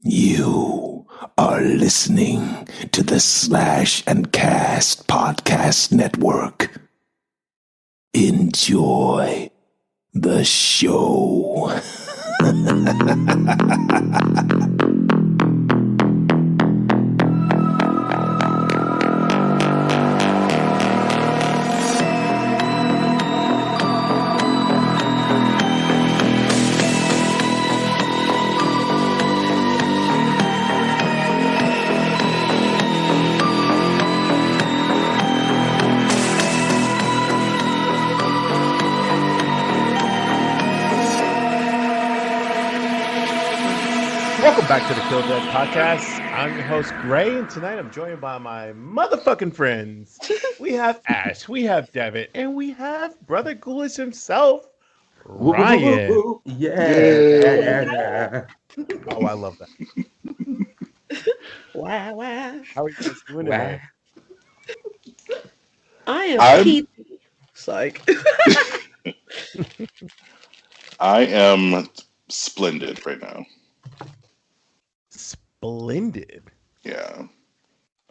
You are listening to the Slash and Cast Podcast Network. Enjoy the show. Welcome back to the Kill Dead Podcast. I'm your host, Grae, and tonight I'm joined by my motherfucking friends. We have Ash, we have Devin, and we have Brother Ghoulish himself, Ryan. Yeah. Oh, I love that. Wow. How are you guys doing today? I am peachy. Psych. I am splendid right now. Splendid. Yeah.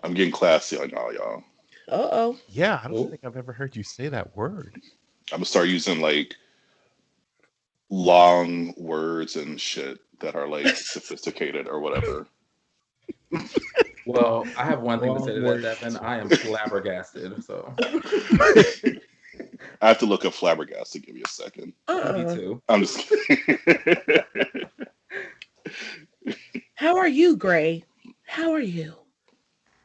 I'm getting classy on y'all. Uh-oh. Yeah, I don't think I've ever heard you say that word. I'm gonna start using like long words and shit that are like sophisticated or whatever. Well, I have one thing to say to that, Devin. I am flabbergasted. So I have to look up flabbergasted. Give me a second. me too. I'm just kidding. How are you, Grae? How are you?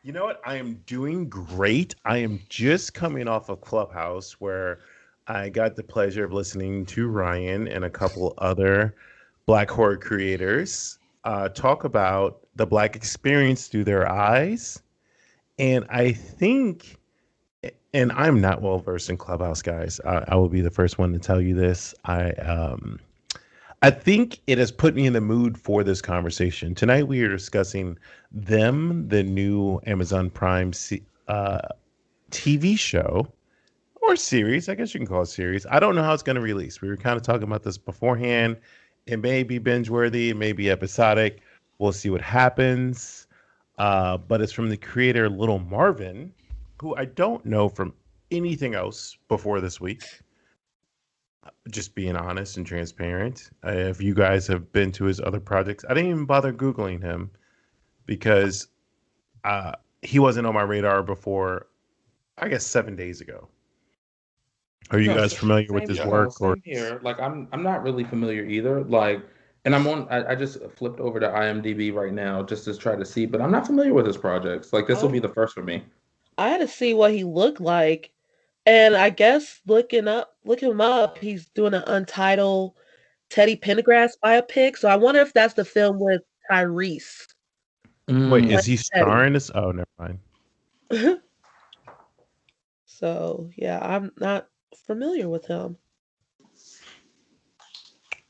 You know what? I am doing great. I am just coming off of Clubhouse where I got the pleasure of listening to Ryan and a couple other Black horror creators talk about the Black experience through their eyes. And I think, and I'm not well versed in Clubhouse, guys. I will be the first one to tell you this. I think it has put me in the mood for this conversation. Tonight we are discussing Them, the new Amazon Prime TV show or series. I guess you can call it series. I don't know how it's going to release. We were kind of talking about this beforehand. It may be binge-worthy. It may be episodic. We'll see what happens. But it's from the creator Little Marvin, who I don't know from anything else before this week. Just being honest and transparent. If you guys have been to his other projects, I didn't even bother Googling him because he wasn't on my radar before, I guess, 7 days ago. Are you guys familiar with his work? Same here. Like I'm not really familiar either. Like, and I'm on. I just flipped over to IMDb right now just to try to see, but I'm not familiar with his projects. Like this will be the first for me. I had to see what he looked like. And I guess looking him up, he's doing an Untitled Teddy Pendergrass biopic. So I wonder if that's the film with Tyrese. Wait, is he starring this? Oh, never mind. So, yeah, I'm not familiar with him.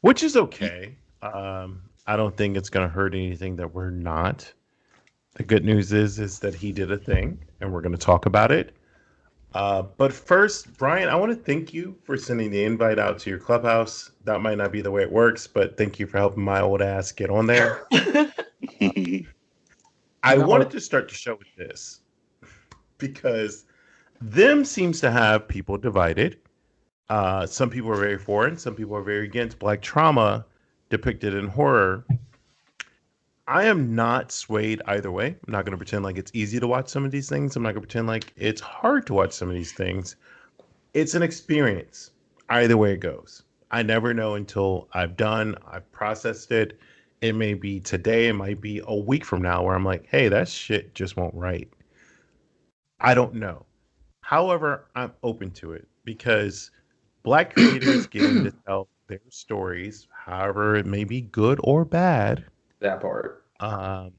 Which is okay. I don't think it's going to hurt anything that we're not. The good news is that he did a thing, and we're going to talk about it. But first, Brian, I want to thank you for sending the invite out to your Clubhouse. That might not be the way it works, but thank you for helping my old ass get on there. I wanted to start the show with this because Them seems to have people divided. Some people are very for it. Some people are very against Black trauma depicted in horror. I am not swayed either way. I'm not going to pretend like it's easy to watch some of these things. I'm not going to pretend like it's hard to watch some of these things. It's an experience, either way it goes. I never know until I've processed it. It may be today, it might be a week from now where I'm like, hey, that shit just won't right. I don't know. However, I'm open to it because Black creators getting to tell their stories, however it may be good or bad. That part. I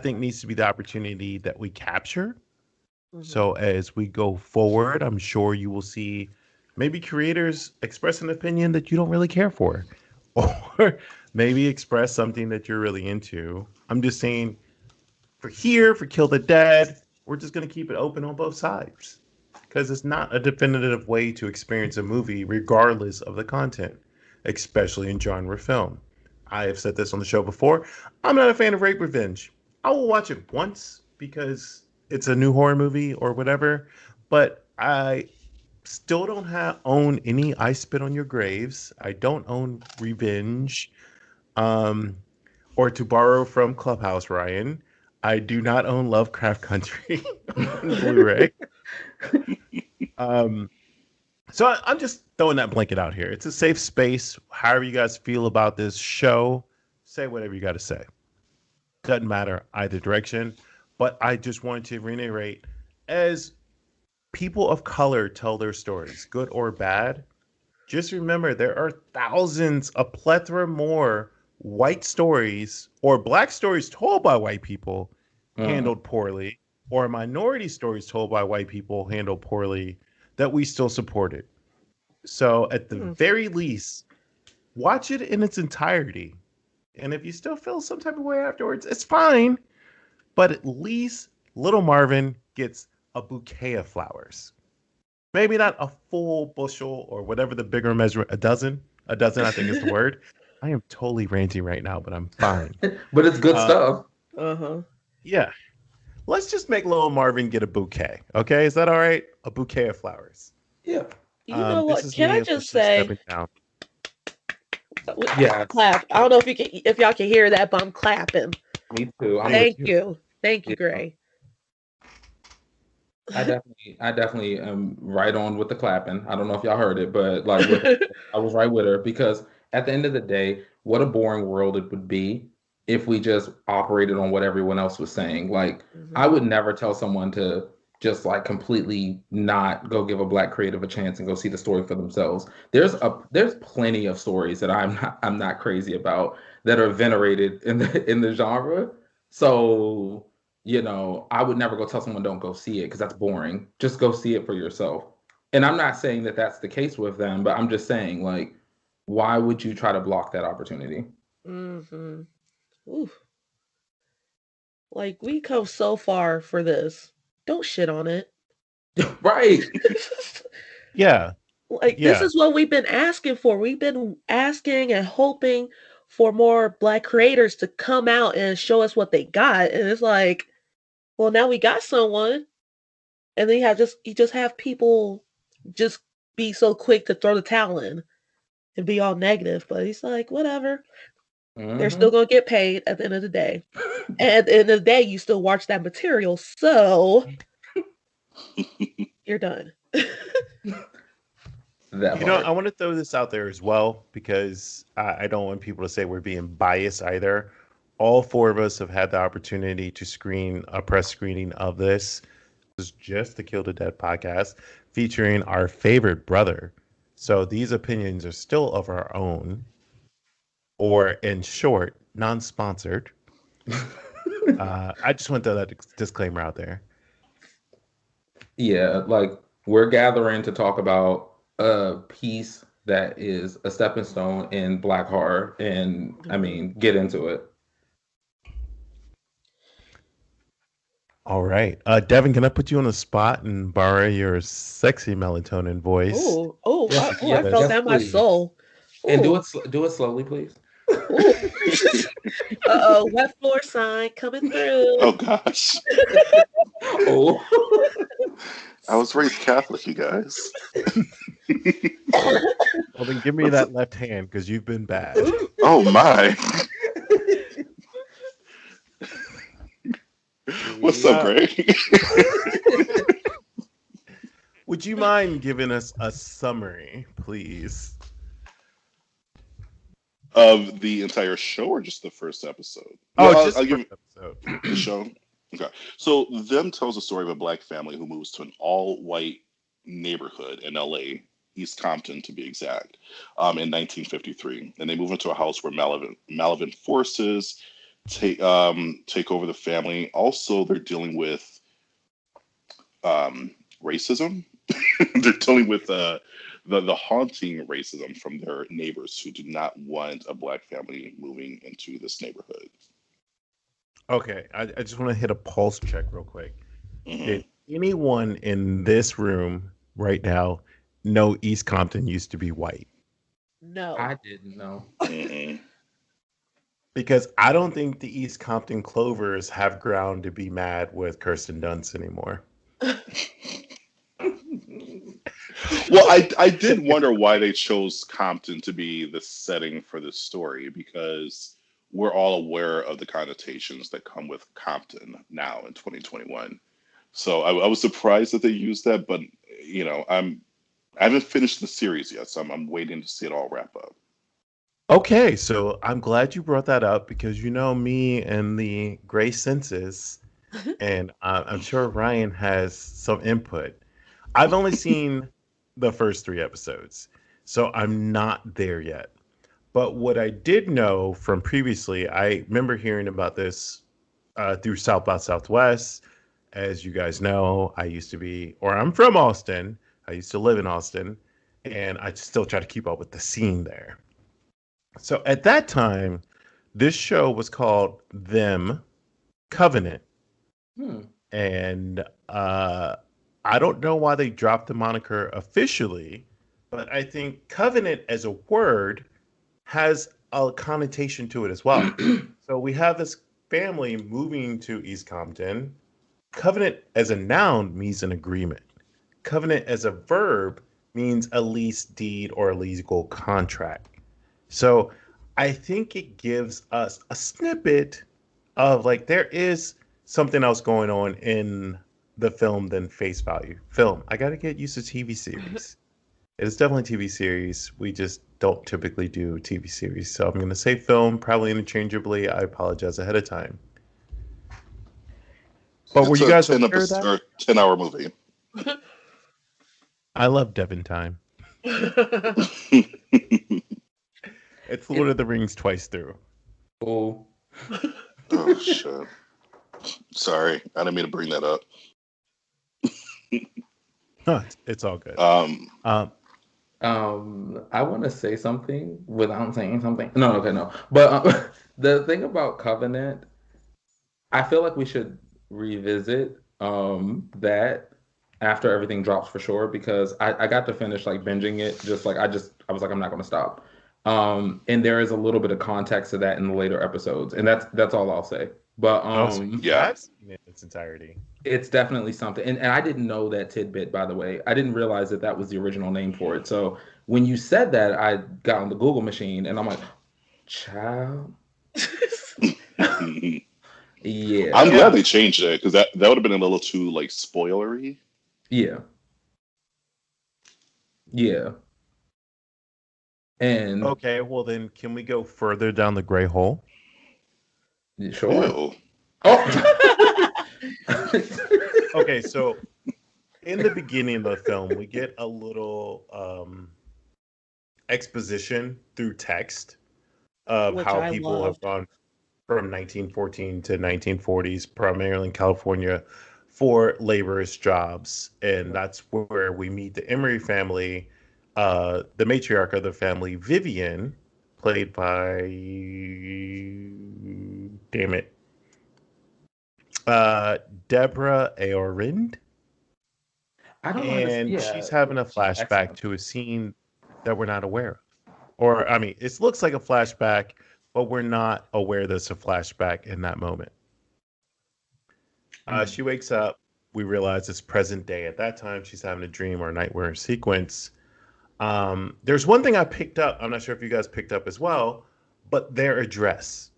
think needs to be the opportunity that we capture. Mm-hmm. So as we go forward, I'm sure you will see maybe creators express an opinion that you don't really care for, or maybe express something that you're really into. I'm just saying for Kill the Dead, we're just going to keep it open on both sides because it's not a definitive way to experience a movie regardless of the content, especially in genre film. I have said this on the show before. I'm not a fan of rape revenge. I will watch it once because it's a new horror movie or whatever, but I still don't own any I Spit on Your Graves. I don't own Revenge. Um, or to borrow from Clubhouse, Ryan, I do not own Lovecraft Country on Blu-ray. Um, so I'm just throwing that blanket out here. It's a safe space. However you guys feel about this show, say whatever you got to say. Doesn't matter either direction. But I just wanted to reiterate, as people of color tell their stories, good or bad, just remember there are thousands, a plethora more white stories or black stories told by white people handled poorly, or minority stories told by white people handled poorly that we still supported. So at the very least, watch it in its entirety. And if you still feel some type of way afterwards, it's fine. But at least little Marvin gets a bouquet of flowers. Maybe not a full bushel or whatever the bigger measure, a dozen. A dozen, I think, is the word. I am totally ranting right now, but I'm fine. But it's good stuff. Yeah. Let's just make little Marvin get a bouquet. Okay, is that all right? A bouquet of flowers. Yeah. You know this what? is Can me I just officially say? stepping down. Yeah. Clap. I don't know if y'all can hear that, but I'm clapping. Me too. Thank you. Thank you, Grae. I definitely am right on with the clapping. I don't know if y'all heard it, but like I was right with her, because at the end of the day, what a boring world it would be if we just operated on what everyone else was saying. Like, I would never tell someone to just like completely not go give a black creative a chance and go see the story for themselves. There's plenty of stories that I'm not crazy about that are venerated in the genre. So, I would never go tell someone don't go see it, because that's boring. Just go see it for yourself. And I'm not saying that that's the case with them, but I'm just saying, like, why would you try to block that opportunity? Oof. Like, we come so far for this. Don't shit on it. Right. Yeah. This is what we've been asking for. We've been asking and hoping for more black creators to come out and show us what they got. And it's like, well, now we got someone. And then you just have people just be so quick to throw the towel in and be all negative. But he's like, whatever. They're still going to get paid at the end of the day. And at the end of the day, you still watch that material. So you're done. I want to throw this out there as well, because I don't want people to say we're being biased either. All four of us have had the opportunity to screen a press screening of this. This is just the Kill the Dead podcast featuring our favorite brother. So these opinions are still of our own, or in short, non-sponsored. I just want to throw that disclaimer out there. Yeah, like, we're gathering to talk about a piece that is a stepping stone in black horror, and I mean, get into it. All right, Devin, can I put you on the spot and borrow your sexy melatonin voice? I felt that in my soul. Ooh. And do it slowly, please. Wet floor sign coming through. Oh gosh. I was raised Catholic, you guys. Well, then give me that left hand, because you've been bad. Oh my. What's up, Grae? Would you mind giving us a summary, please? Of the entire show, or just the first episode? Just the first episode. The show. Okay. So Them tells the story of a black family who moves to an all-white neighborhood in LA, East Compton to be exact, in 1953. And they move into a house where malevolent forces take over the family. Also, they're dealing with racism. They're dealing with the haunting racism from their neighbors who do not want a black family moving into this neighborhood. Okay, I just want to hit a pulse check real quick. Did anyone in this room right now know East Compton used to be white? No. I didn't know. Because I don't think the East Compton Clovers have ground to be mad with Kirsten Dunst anymore. Well, I did wonder why they chose Compton to be the setting for this story, because we're all aware of the connotations that come with Compton now in 2021. So I was surprised that they used that, but I haven't finished the series yet, so I'm waiting to see it all wrap up. Okay, so I'm glad you brought that up because you know me and the gray senses, and I'm sure Ryan has some input. I've only seen the first 3 episodes, so I'm not there yet. But what I did know from previously, I remember hearing about this through South by Southwest. As you guys know, I used to be, or I'm from Austin. I used to live in Austin, and I still try to keep up with the scene there. So at that time, this show was called Them Covenant. Hmm. And I don't know why they dropped the moniker officially, but I think covenant as a word has a connotation to it as well. So we have this family moving to East Compton. Covenant as a noun means an agreement. Covenant as a verb means a lease deed or a legal contract. So I think it gives us a snippet of like there is something else going on in the film than face value. Film. I got to get used to TV series. It is definitely TV series. We just don't typically do TV series. So I'm going to say film, probably interchangeably. I apologize ahead of time. But were It's you a guys 10 aware of that? episode, 10-hour movie. I love Devin time. It's Lord of the Rings twice through. Oh, Oh shit! Sorry, I didn't mean to bring that up. It's all good. Um, Um, I want to say something without saying something. No, okay, no. But the thing about Covenant, I feel like we should revisit that after everything drops for sure, because I got to finish like binging it, just like I was like, I'm not gonna stop. And there is a little bit of context to that in the later episodes, and that's all I'll say. But so you yeah. have seen it in its entirety. it's definitely something. And I didn't know that tidbit, by the way. I didn't realize that that was the original name for it. So when you said that, I got on the Google machine and I'm like, child. I'm Yeah. glad they changed it, because that would have been a little too like spoilery. Yeah. Yeah. And Okay, well then, can we go further down the gray hole? sure. Ew. Oh. Okay, so in the beginning of the film, we get a little exposition through text of Which how I people have loved. gone from 1914 to 1940s, primarily in California, for laborers' jobs, and that's where we meet the Emery family. The matriarch of the family, Vivian, played by, damn it, Deborah Aorind. I don't understand. And Yeah. she's having a She's flashback excellent. to a scene that we're not aware of. Or, I mean, it looks like a flashback, but we're not aware there's a flashback in that moment. She wakes up. We realize it's present day. At that time, she's having a dream or a nightmare sequence. There's one thing I picked up. I'm not sure if you guys picked up as well, but their address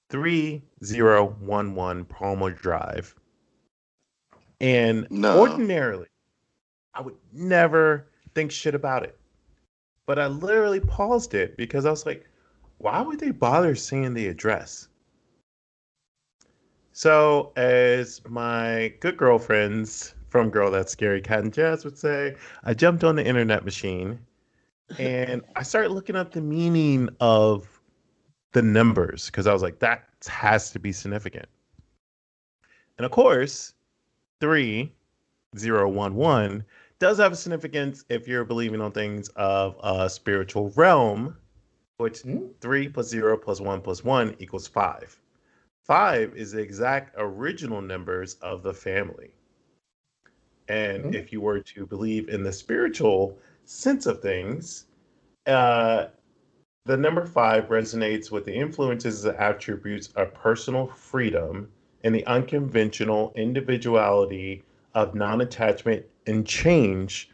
3011 Palmer Drive. And No. ordinarily, I would never think shit about it. But I literally paused it because I was like, why would they bother saying the address? So, as my good girlfriends from Girl That's Scary Cat and Jazz would say, I jumped on the internet machine and I started looking up the meaning of the numbers because I was like, that has to be significant. And of course, 3011 does have a significance if you're believing on things of a spiritual realm, which 3 plus 0 plus 1 plus 1 equals 5. 5 is the exact original numbers of the family. And if you were to believe in the spiritual sense of things, The number 5 resonates with the influences and attributes of personal freedom and the unconventional individuality of non attachment and change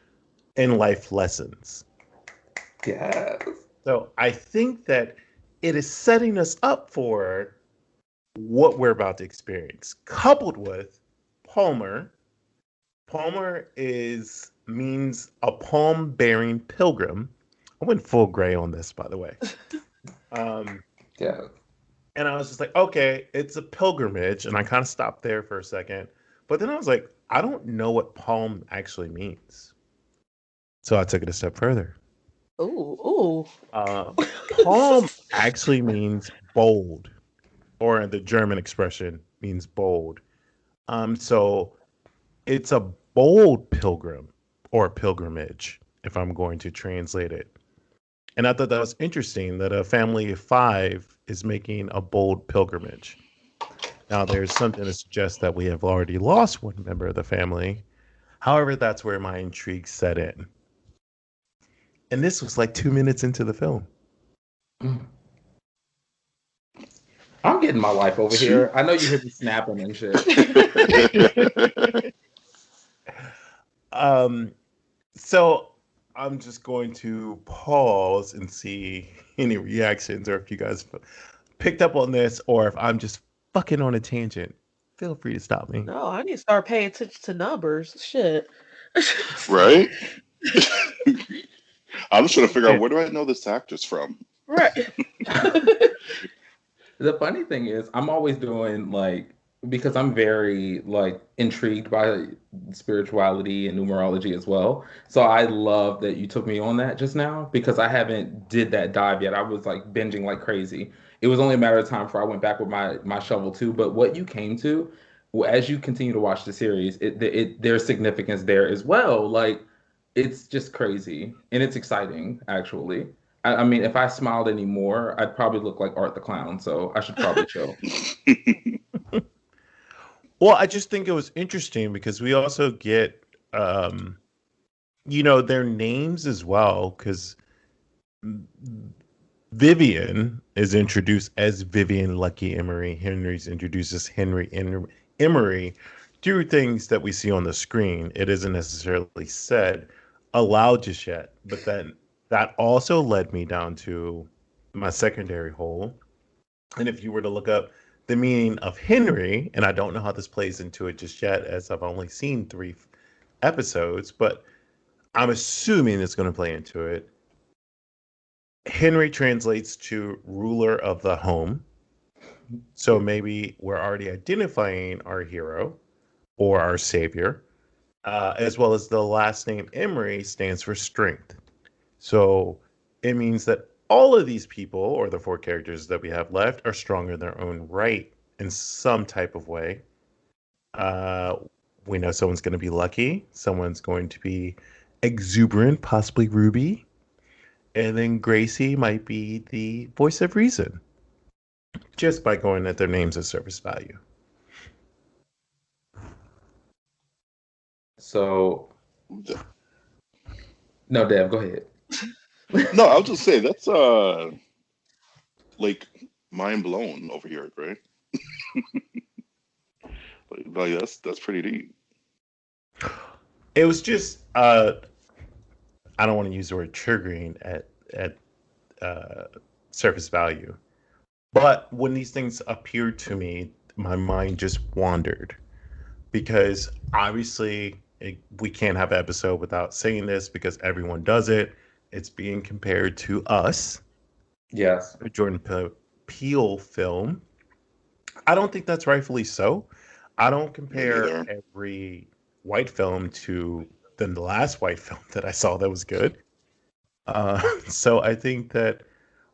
in life lessons. Yes. So I think that it is setting us up for what we're about to experience, coupled with Palmer. Palmer is means a palm bearing pilgrim. I went full Grae on this, by the way. Yeah. And I was just like, okay, it's a pilgrimage. And I kind of stopped there for a second. But then I was like, I don't know what palm actually means. So I took it a step further. Ooh. Palm actually means bold, or the German expression means bold. So it's a bold pilgrim or pilgrimage, if I'm going to translate it. And I thought that was interesting that a family of 5 is making a bold pilgrimage. Now, there's something to suggest that we have already lost one member of the family. However, that's where my intrigue set in. And this was like 2 minutes into the film. I'm getting my life over here. I know you hear me snapping and shit. So I'm just going to pause and see any reactions, or if you guys picked up on this, or if I'm just fucking on a tangent. Feel free to stop me. No, I need to start paying attention to numbers. Shit. Right? I'm just trying to figure out, where do I know this actress from? Right. The funny thing is, I'm always doing like, because I'm very like intrigued by spirituality and numerology as well. So I love that you took me on that just now, because I haven't did that dive yet. I was like binging like crazy. It was only a matter of time before I went back with my shovel too. But what you came to, as you continue to watch the series, there's significance there as well. Like, it's just crazy and it's exciting actually. I mean, if I smiled anymore, I'd probably look like Art the Clown. So I should probably chill. Well, I just think it was interesting because we also get, their names as well. Because Vivian is introduced as Vivian Lucky Emery. Henry's introduced as Henry Emery. Through things that we see on the screen, it isn't necessarily said aloud just yet. But then that also led me down to my secondary hole. And if you were to look up the meaning of Henry, and I don't know how this plays into it just yet, as I've only seen 3 episodes, but I'm assuming it's going to play into it. Henry translates to ruler of the home. So maybe we're already identifying our hero or our savior, as well as the last name Emery stands for strength. So it means that all of these people, or the 4 characters that we have left, are strong in their own right in some type of way. We know someone's going to be lucky. Someone's going to be exuberant, possibly Ruby. And then Gracie might be the voice of reason, just by going at their names as surface value. So, no, Dev, go ahead. No, I'll just say that's like mind blown over here, right? like that's pretty deep. It was just I don't want to use the word triggering at surface value, but when these things appeared to me, my mind just wandered, because obviously we can't have an episode without saying this, because everyone does it. It's being compared to Us, Yes. a Jordan Peele film. I don't think that's rightfully so. I don't compare every white film to the last white film that I saw that was good. So I think that,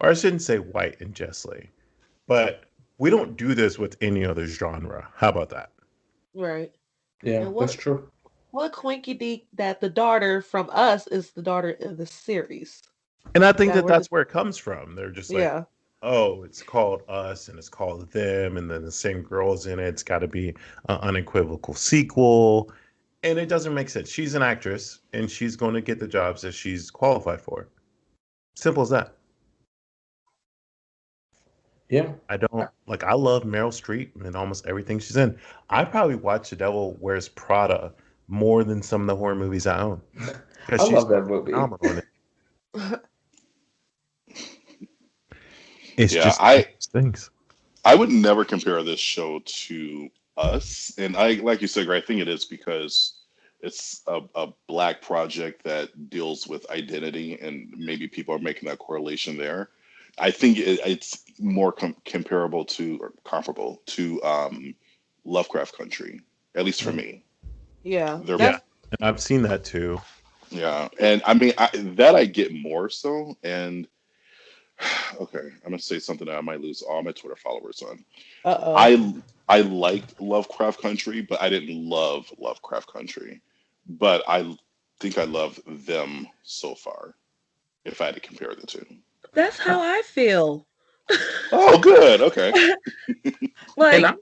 or I shouldn't say white unjustly, but we don't do this with any other genre. How about that? Right. Yeah, that's true. What quinky dink that the daughter from Us is the daughter in the series. And I think that's where it comes from. They're just like, Yeah. oh, it's called Us and it's called Them, and then the same girl's in it. It's got to be an unequivocal sequel. And it doesn't make sense. She's an actress and she's going to get the jobs that she's qualified for. Simple as that. Yeah. I don't like. I love Meryl Streep and almost everything she's in. I probably watch The Devil Wears Prada more than some of the horror movies I own because I she's love that movie. phenomenal in it. It's Yeah, just one of those things. I would never compare this show to Us, and I like you said, Grae, I think it is because it's a black project that deals with identity, and maybe people are making that correlation there. I think it's more comparable to or comparable to Lovecraft Country, at least for Mm. me. Yeah, They're Yeah, that's and I've seen that too. yeah, and I mean that I get more so, and okay, I'm gonna say something that I might lose all my Twitter followers on. uh-oh. I liked Lovecraft Country, but I didn't love Lovecraft Country. But I think I love them so far. If I had to compare the two. That's how I feel. Oh, good. Okay. And I Like,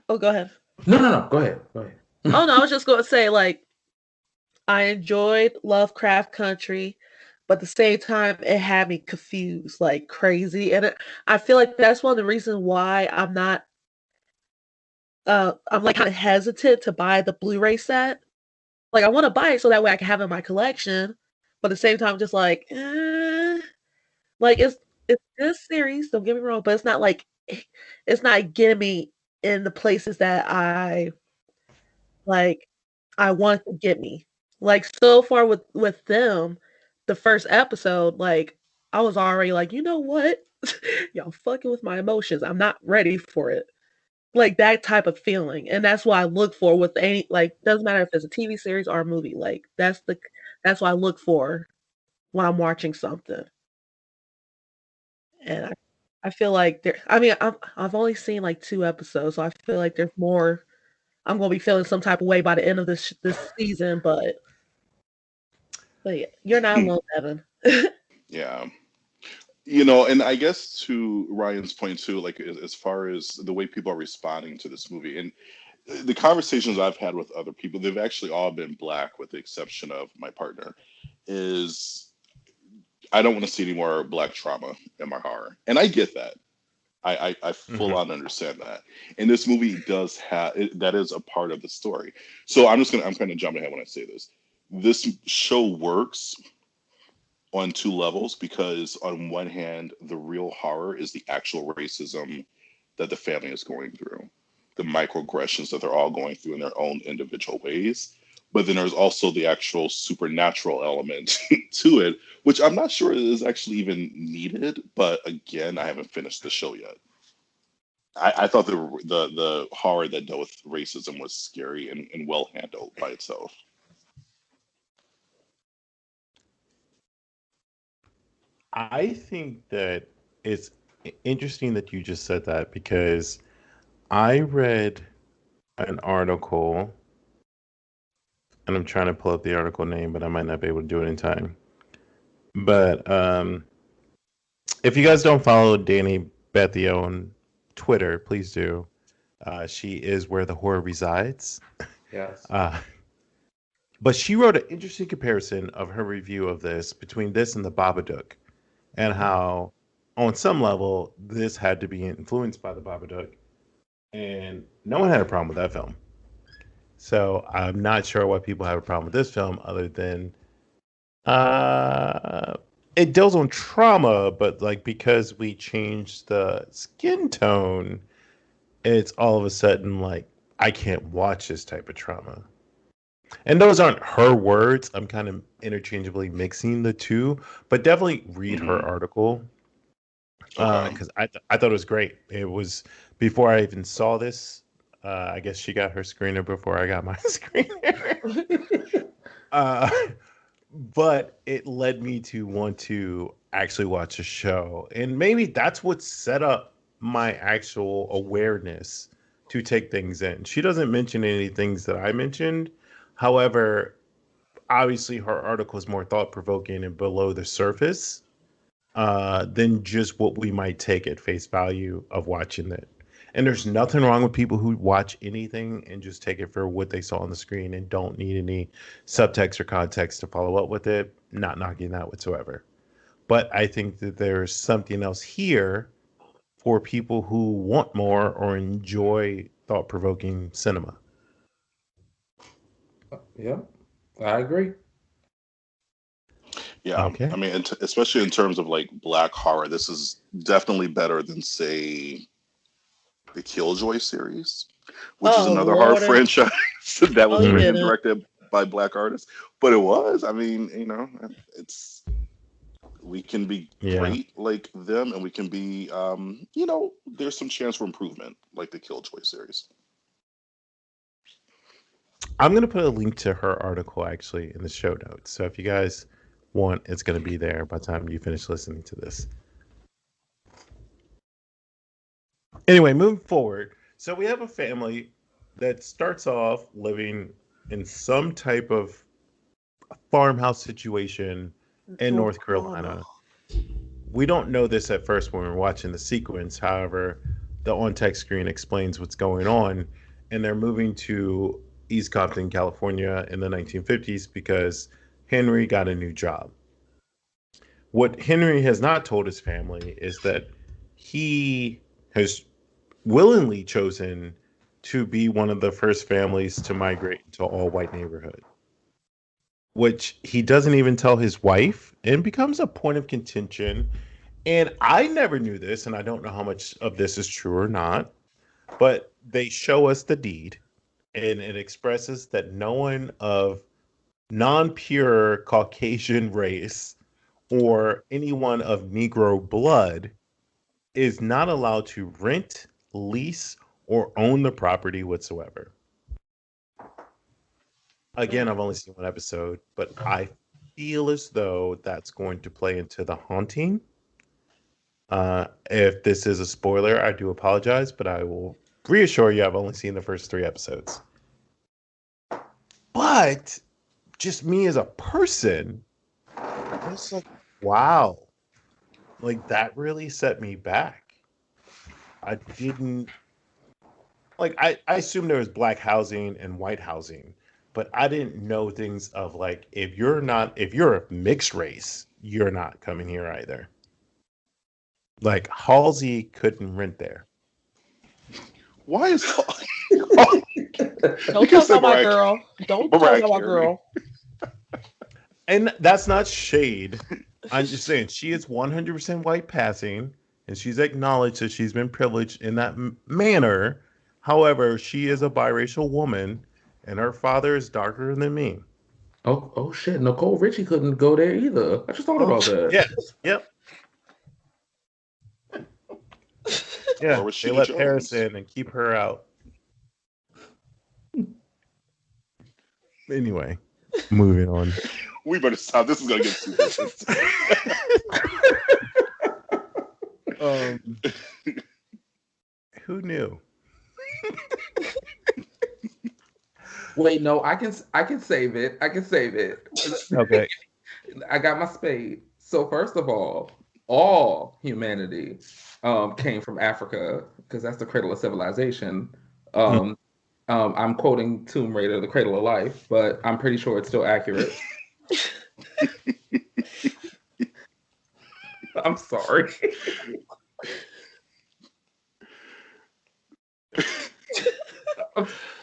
oh, go ahead. no. Go ahead. Go ahead. Oh no, I was just going to say, like, I enjoyed Lovecraft Country, but at the same time, it had me confused like crazy, and I feel like that's one of the reasons why I'm like kind of hesitant to buy the Blu-ray set. Like, I want to buy it so that way I can have it in my collection, but at the same time, just like, like it's this series. Don't get me wrong, but it's not like it's not getting me in the places that like I want to get me. Like so far with them, the first episode, like I was already like, you know what? Y'all fucking with my emotions. I'm not ready for it. Like that type of feeling. And that's what I look for with any like doesn't matter if it's a TV series or a movie. Like that's what I look for when I'm watching something. And I feel like there I mean, I've only seen like 2 episodes, so I feel like there's more I'm gonna be feeling some type of way by the end of this season, but yeah, you're not alone, Devin. Yeah. And I guess to Ryan's point too, like as far as the way people are responding to this movie, and the conversations I've had with other people, they've actually all been black, with the exception of my partner. Is I don't want to see any more black trauma in my horror, and I get that. I full Hmm. on understand that. And this movie does have that is a part of the story. So I'm kind of jumping ahead when I say this. This show works on two levels because on one hand, the real horror is the actual racism that the family is going through, the microaggressions that they're all going through in their own individual ways. But then there's also the actual supernatural element to it, which I'm not sure is actually even needed. But again, I haven't finished the show yet. I thought the horror that dealt with racism was scary and well handled by itself. I think that it's interesting that you just said that because I read an article, and I'm trying to pull up the article name, but I might not be able to do it in time. But if you guys don't follow Danny Bethio on Twitter, please do. She is where the horror resides. Yes. Uh, but she wrote an interesting comparison of her review of this between this and the Babadook, and how, on some level, this had to be influenced by the Babadook, and no one had a problem with that film. So I'm not sure why people have a problem with this film, other than uh, it deals on trauma, but like because we changed the skin tone, it's all of a sudden like I can't watch this type of trauma. And those aren't her words. I'm kind of interchangeably mixing the two, but definitely read her Hmm. article Okay. because I thought it was great. It was before I even saw this. I guess she got her screener before I got my screener. uh, but it led me to want to actually watch a show, and maybe that's what set up my actual awareness to take things in. She doesn't mention any things that I mentioned. However, obviously her article is more thought provoking and below the surface than just what we might take at face value of watching it. And there's nothing wrong with people who watch anything and just take it for what they saw on the screen and don't need any subtext or context to follow up with it. Not knocking that whatsoever. But I think that there's something else here for people who want more or enjoy thought-provoking cinema. Yeah, I agree. Yeah, Okay. I mean, especially in terms of like black horror, this is definitely better than, say, the Killjoy series, which is Oh another horror Lord. franchise that Oh, was you written and didn't. directed by black artists. But it was, I mean, you know, it's we can be Yeah. great like them, and we can be, you know, there's some chance for improvement, like the Killjoy series. I'm going to put a link to her article actually in the show notes. So if you guys want, it's going to be there by the time you finish listening to this. Anyway, moving forward. So we have a family that starts off living in some type of farmhouse situation in North Carolina. We don't know this at first when we're watching the sequence. However, the on-text screen explains what's going on, and they're moving to East Compton, California in the 1950s because Henry got a new job. What Henry has not told his family is that he has willingly chosen to be one of the first families to migrate into all-white neighborhood, which he doesn't even tell his wife, and becomes a point of contention. And I never knew this, and I don't know how much of this is true or not, but they show us the deed, and it expresses that no one of non-pure Caucasian race or anyone of Negro blood is not allowed to rent, lease, or own the property whatsoever. Again, I've only seen one episode, but I feel as though that's going to play into The Haunting. If this is a spoiler, I do apologize, but I will reassure you I've only seen the first 3 episodes. But just me as a person, I was like, wow, like that really set me back. I didn't like I assumed there was black housing and white housing, but I didn't know things of like if you're a mixed race, you're not coming here either. Like Halsey couldn't rent there. Why is Don't because talk of about my girl. Don't talk Mariah about my Carey. girl. And that's not shade. I'm just saying she is 100% white passing, and she's acknowledged that she's been privileged in that manner. However, she is a biracial woman, and her father is darker than me. Oh shit! Nicole Richie couldn't go there either. I just thought about that. Yeah, yep, Or yeah. They Rashida let Paris Jones. in and keep her out. Anyway, moving on. We better stop. This is gonna get super interesting. Who knew? Wait, no, I can save it. I can save it. Okay. I got my spade. So first of all humanity came from Africa because that's the cradle of civilization. I'm quoting Tomb Raider, the cradle of life, but I'm pretty sure it's still accurate. I'm sorry.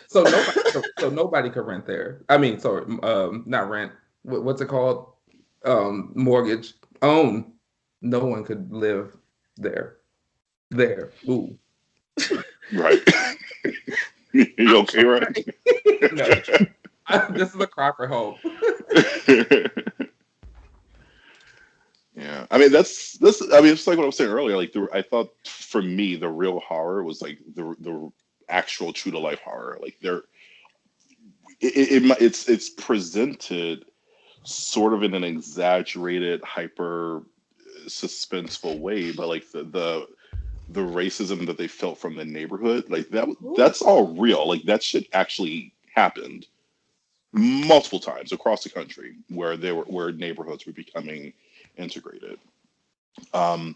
So nobody could rent there. I mean, sorry, not rent. What's it called? Mortgage. Own. No one could live there. There. Ooh. Right. You okay, right? No. This is a cry for help. Yeah, I mean that's this. I mean, it's like what I was saying earlier. Like, I thought for me, the real horror was like the actual true to life horror. Like, it's presented sort of in an exaggerated, hyper suspenseful way, but like the racism that they felt from the neighborhood, like that's all real. Like that shit actually happened multiple times across the country where neighborhoods were becoming integrated. And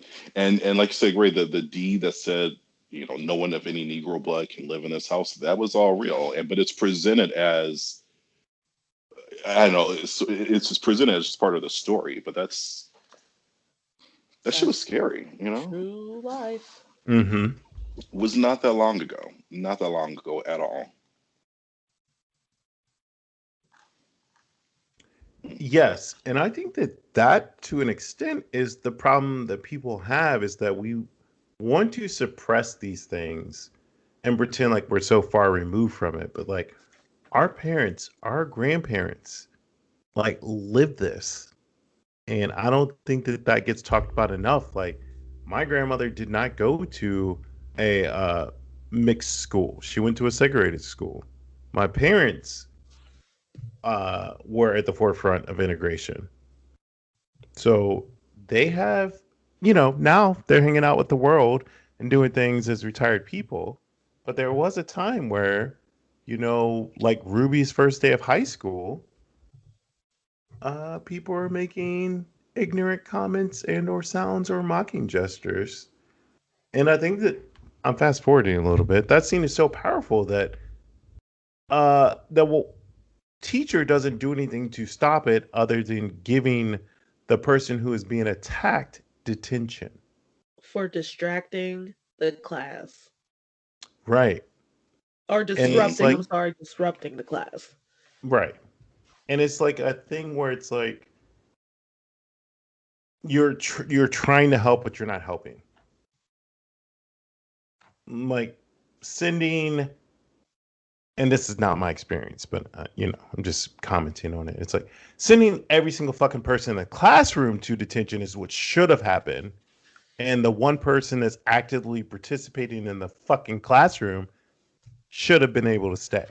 like you said, Grae, the deed that said, you know, no one of any Negro blood can live in this house, that was all real. But it's presented as, I don't know, it's just presented as just part of the story. But that shit was scary, you know. True life. Mm-hmm. Was not that long ago. Not that long ago at all. Yes, and I think that to an extent is the problem that people have is that we want to suppress these things and pretend like we're so far removed from it, but like our parents, our grandparents, like live this, and I don't think that gets talked about enough. Like my grandmother did not go to a mixed school; she went to a segregated school. My parents were at the forefront of integration. So they have, now they're hanging out with the world and doing things as retired people. But there was a time where, like Ruby's first day of high school, people were making ignorant comments and or sounds or mocking gestures. And I think that I'm fast forwarding a little bit. That scene is so powerful that the teacher doesn't do anything to stop it other than giving the person who is being attacked detention. For distracting the class. Right. Or And it's disrupting, I'm like, sorry, disrupting the class. right. And it's like a thing where it's like you're trying to help, but you're not helping. Like sending, and this is not my experience, but I'm just commenting on it. It's like sending every single fucking person in the classroom to detention is what should have happened, and the one person that's actively participating in the fucking classroom should have been able to stay.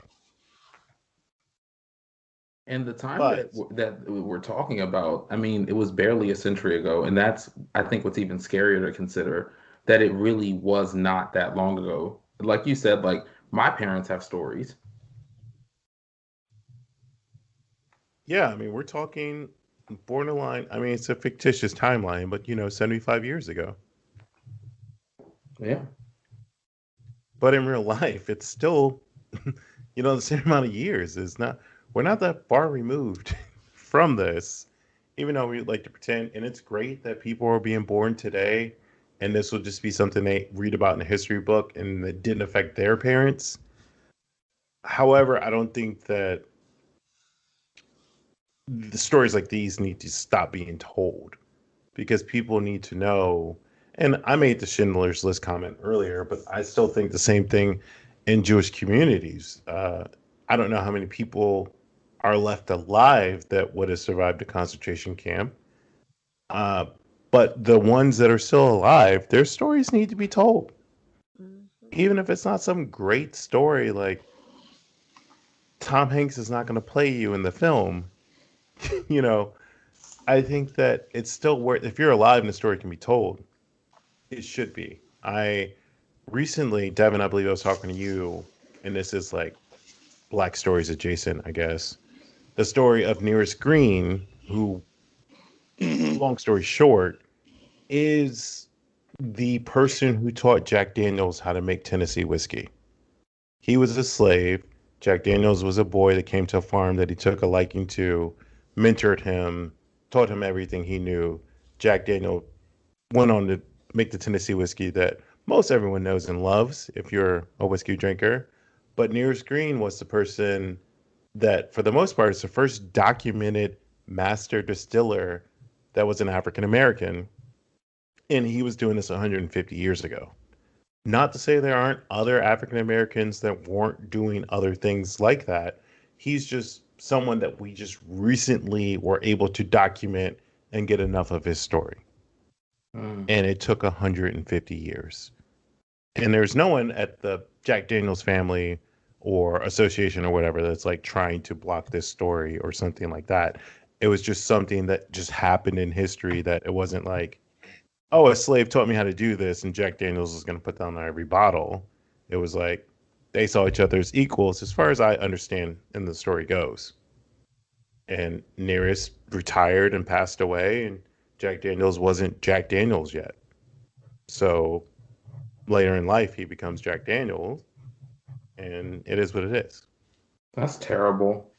And the time But that we're talking about, I mean, it was barely a century ago, and that's I think what's even scarier to consider that it really was not that long ago. Like you said, like my parents have stories. yeah, I mean, we're talking borderline. I mean, it's a fictitious timeline, but 75 years ago. Yeah. But in real life, it's still, the same amount of years. It's not. We're not that far removed from this, even though we like to pretend. And it's great that people are being born today, and this will just be something they read about in a history book, and that didn't affect their parents. However, I don't think that the stories like these need to stop being told because people need to know. And I made the Schindler's List comment earlier, but I still think the same thing in Jewish communities. I don't know how many people are left alive that would have survived a concentration camp. Uh, but the ones that are still alive, their stories need to be told. Mhm. Even if it's not some great story, like Tom Hanks is not going to play you in the film, you know, I think that it's still worth, if you're alive and the story can be told, it should be. I recently, Devin, I believe I was talking to you, and this is like Black Stories adjacent, I guess. The story of Nearest Green, who, Hmm. long story short, is the person who taught Jack Daniels how to make Tennessee whiskey. He was a slave. Jack Daniels was a boy that came to a farm that he took a liking to, mentored him, taught him everything he knew. Jack Daniel went on to make the Tennessee whiskey that most everyone knows and loves if you're a whiskey drinker. But Nearest Green was the person that, for the most part, is the first documented master distiller that was an African American. And he was doing this 150 years ago. Not to say there aren't other African Americans that weren't doing other things like that. He's just someone that we just recently were able to document and get enough of his story. Mm. And it took 150 years. And there's no one at the Jack Daniels family or association or whatever that's like trying to block this story or something like that. It was just something that just happened in history that it wasn't like, oh, a slave taught me how to do this and Jack Daniels is going to put down every bottle. It was like they saw each other as equals, as far as I understand and the story goes. And Nearest retired and passed away, and Jack Daniels wasn't Jack Daniels yet. So later in life, he becomes Jack Daniels, and it is what it is. That's terrible.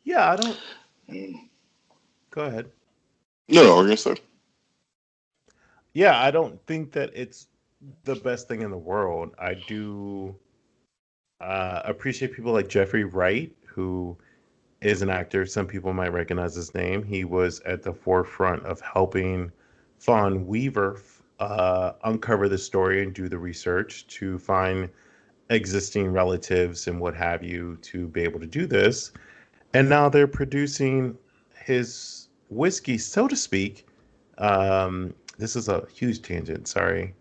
Yeah, I don't. Go ahead. No, we're gonna say. Yeah, I don't think that it's the best thing in the world. I do appreciate people like Jeffrey Wright, who is an actor. Some people might recognize his name. He was at the forefront of helping Fawn Weaver uncover the story and do the research to find existing relatives and what have you to be able to do this. And now they're producing his whiskey, so to speak. This is a huge tangent. Sorry.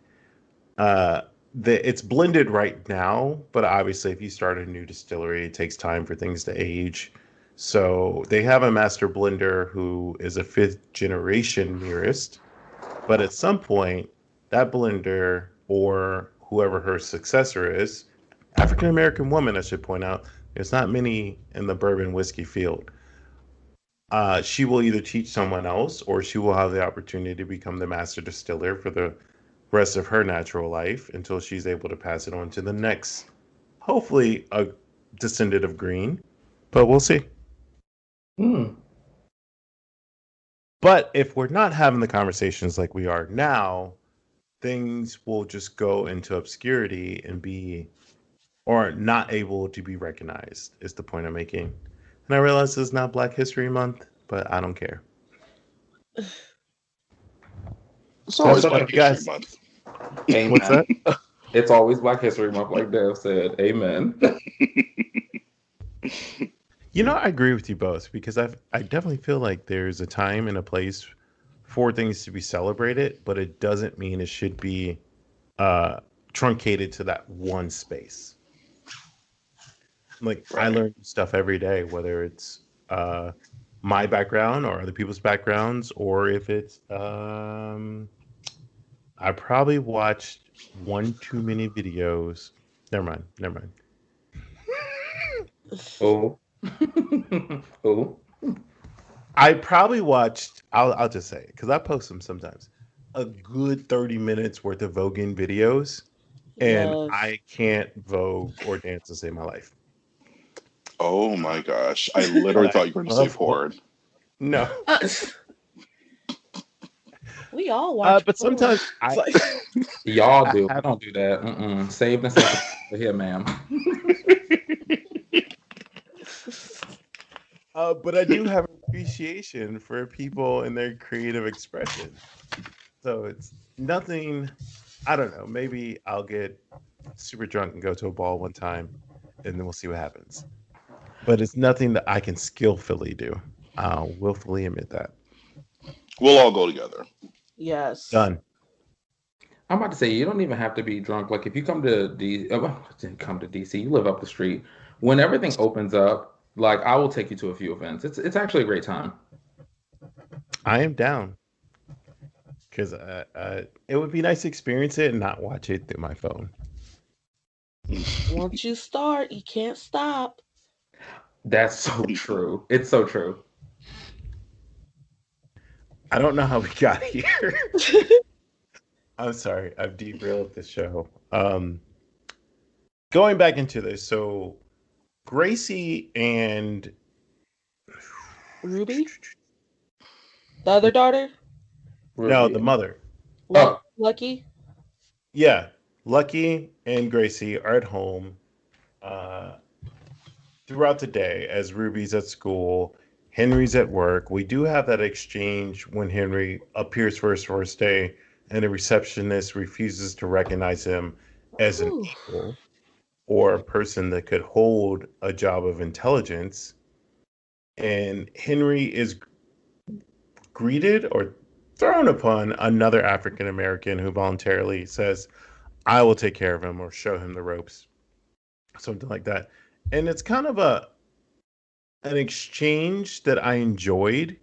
Uh, it's blended right now, but obviously, if you start a new distillery, it takes time for things to age. So they have a master blender who is a fifth generation mirrorist, but at some point, that blender or whoever her successor is, African American woman, I should point out, there's not many in the bourbon whiskey field. She will either teach someone else or she will have the opportunity to become the master distiller for the rest of her natural life until she's able to pass it on to the next, hopefully a descendant of Green, but we'll see. Hmm. But if we're not having the conversations like we are now, things will just go into obscurity and be, or not able to be recognized, is the point I'm making. And I realize this is not Black History Month, but I don't care. It's always That's Black what you History guys- Month. Amen. What's that? It's always Black History Month, like Dev said. Amen. You know, I agree with you both because I definitely feel like there's a time and a place for things to be celebrated, but it doesn't mean it should be truncated to that one space. Like I Right. learn stuff every day, whether it's my background or other people's backgrounds, or if it's I probably watched one too many videos. Never mind. Never mind. Oh. Oh. I probably watched. I'll just say it because I post them sometimes. A good 30 minutes worth of voguing videos, and Yes. I can't vogue or dance to save my life. Oh my gosh. I literally thought you were going to say porn. No, We all watch. but porn. sometimes It's I like, Y'all do. I have- Don't do that. Mm-mm. Save the second for here, ma'am. but I do have appreciation for people and their creative expression. So it's nothing. I don't know. Maybe I'll get super drunk and go to a ball one time, and then we'll see what happens. But it's nothing that I can skillfully do. I'll willfully admit that. We'll all go together. yes. Done. I'm about to say you don't even have to be drunk. Like if you come to come to DC, you live up the street. When everything opens up, like I will take you to a few events. It's actually a great time. I am down because it would be nice to experience it and not watch it through my phone. Once you start, you can't stop. That's so true. It's so true. I don't know how we got here. I'm sorry. I've derailed the show. Going back into this, so Gracie and Ruby, the other daughter, no, Ruby. the mother. Oh. Lucky. Yeah, Lucky and Gracie are at home throughout the day as Ruby's at school, Henry's at work. We do have that exchange when Henry appears for his first day and the receptionist refuses to recognize him as an Ooh. equal or a person that could hold a job of intelligence. And Henry is greeted or thrown upon another African American who voluntarily says, I will take care of him or show him the ropes, something like that. And it's kind of an exchange that I enjoyed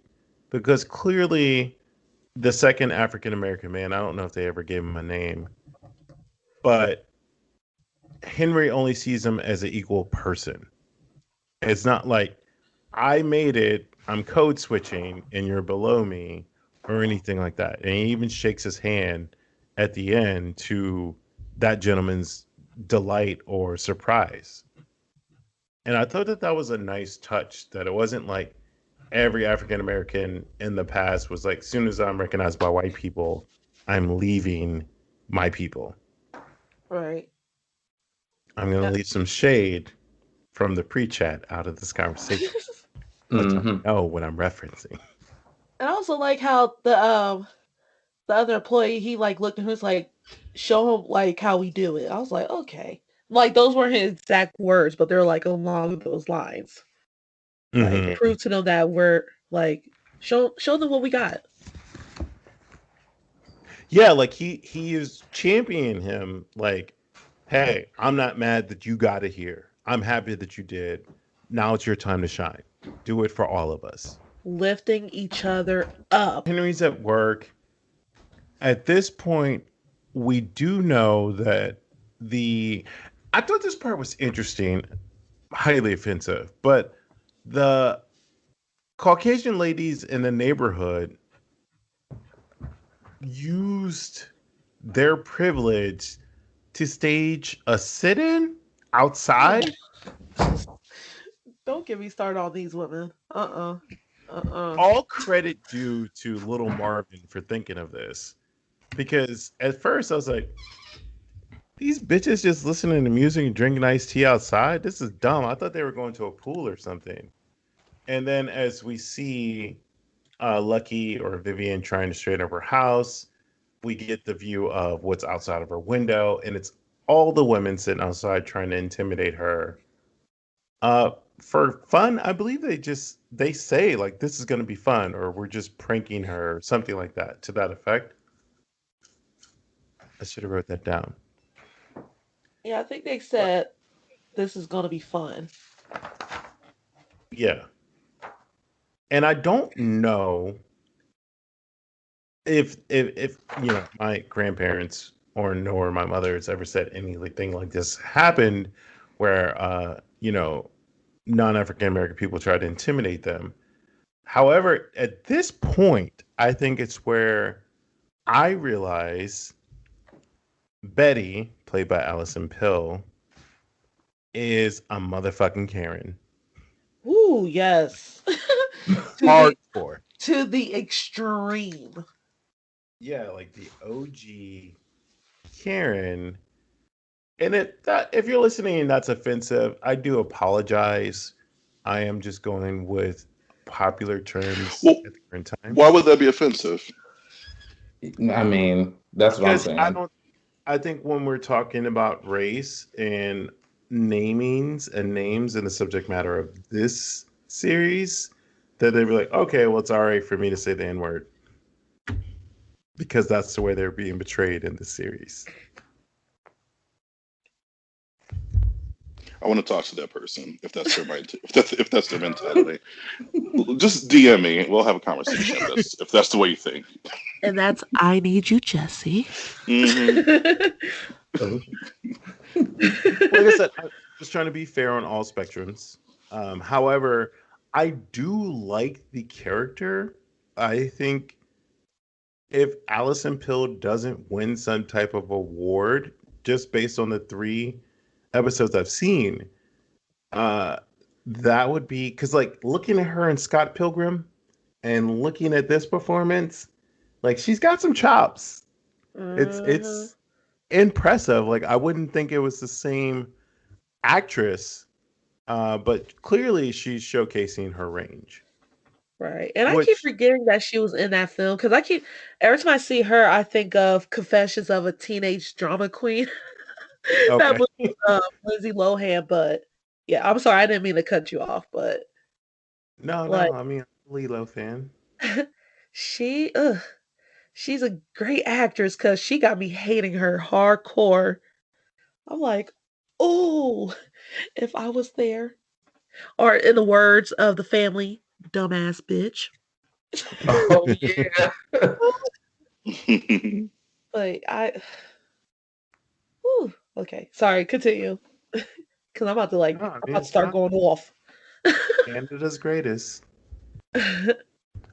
because clearly the second African American man, I don't know if they ever gave him a name, but Henry only sees him as an equal person. It's not like I made it, I'm code switching, and you're below me or anything like that. And he even shakes his hand at the end to that gentleman's delight or surprise. And I thought that that was a nice touch, that it wasn't like every African American in the past was like, as soon as I'm recognized by white people, I'm leaving my people. Right. I'm going to leave some shade from the pre-chat out of this conversation. Let y'all Mm-hmm. know what I'm referencing. And I also like how the other employee, he like looked at him, was like, show him like how we do it. I was like, okay. Like those weren't his exact words, but they're like along those lines. Like Mm-hmm. prove to them that we're like show them what we got. Yeah, like he is championing him. Like, hey, I'm not mad that you got it here. I'm happy that you did. Now it's your time to shine. Do it for all of us. Lifting each other up. Henry's at work. At this point, we do know that the. I thought this part was interesting, highly offensive, but the Caucasian ladies in the neighborhood used their privilege to stage a sit-in outside. Don't get me started on these women. All credit due to Little Marvin for thinking of this, because at first I was like, these bitches just listening to music and drinking iced tea outside. This is dumb. I thought they were going to a pool or something. And then as we see Lucky or Vivian trying to straighten up her house, we get the view of what's outside of her window, and it's all the women sitting outside trying to intimidate her. For fun, I believe they say like this is going to be fun, or we're just pranking her, or something like that, to that effect. I should have wrote that down. Yeah, I think they said this is gonna be fun. Yeah, and I don't know if you know my grandparents or nor my mother has ever said anything like this happened, where non-African American people try to intimidate them. However, at this point, I think it's where I realize Betty, played by Allison Pill, is a motherfucking Karen. Ooh, yes. Hardcore. To the extreme. Yeah, like the OG Karen. And if you're listening and that's offensive, I do apologize. I am just going with popular terms Well, at the current time. why would that be offensive? I mean, that's what I'm Because saying. I think when we're talking about race and namings and names in the subject matter of this series, that they'd be like, okay, well, it's all right for me to say the N word because that's the way they're being betrayed in this series. I want to talk to that person if that's their mind, if that's their mentality. Just DM me. We'll have a conversation if that's the way you think. And that's I Need You, Jesse. Mm-hmm. Like I said, I'm just trying to be fair on all spectrums. However, I do like the character. I think if Allison Pill doesn't win some type of award, just based on the 3 episodes I've seen, that would be because, like, looking at her in Scott Pilgrim and looking at this performance, like she's got some chops. It's impressive. Like I wouldn't think it was the same actress, but clearly she's showcasing her range. Right. And I keep Which forgetting that she was in that film because every time I see her, I think of Confessions of a Teenage Drama Queen. That okay, was Lindsay Lohan, but yeah, I'm sorry, I didn't mean to cut you off, but no, like I mean I'm a Lilo fan. she, she's a great actress because she got me hating her hardcore. I'm like, oh, if I was there, or in the words of the family, dumbass bitch. Oh yeah. Like whew, okay, sorry, continue. Because No, I I'm mean about to it's start fine. going off. Canada's greatest.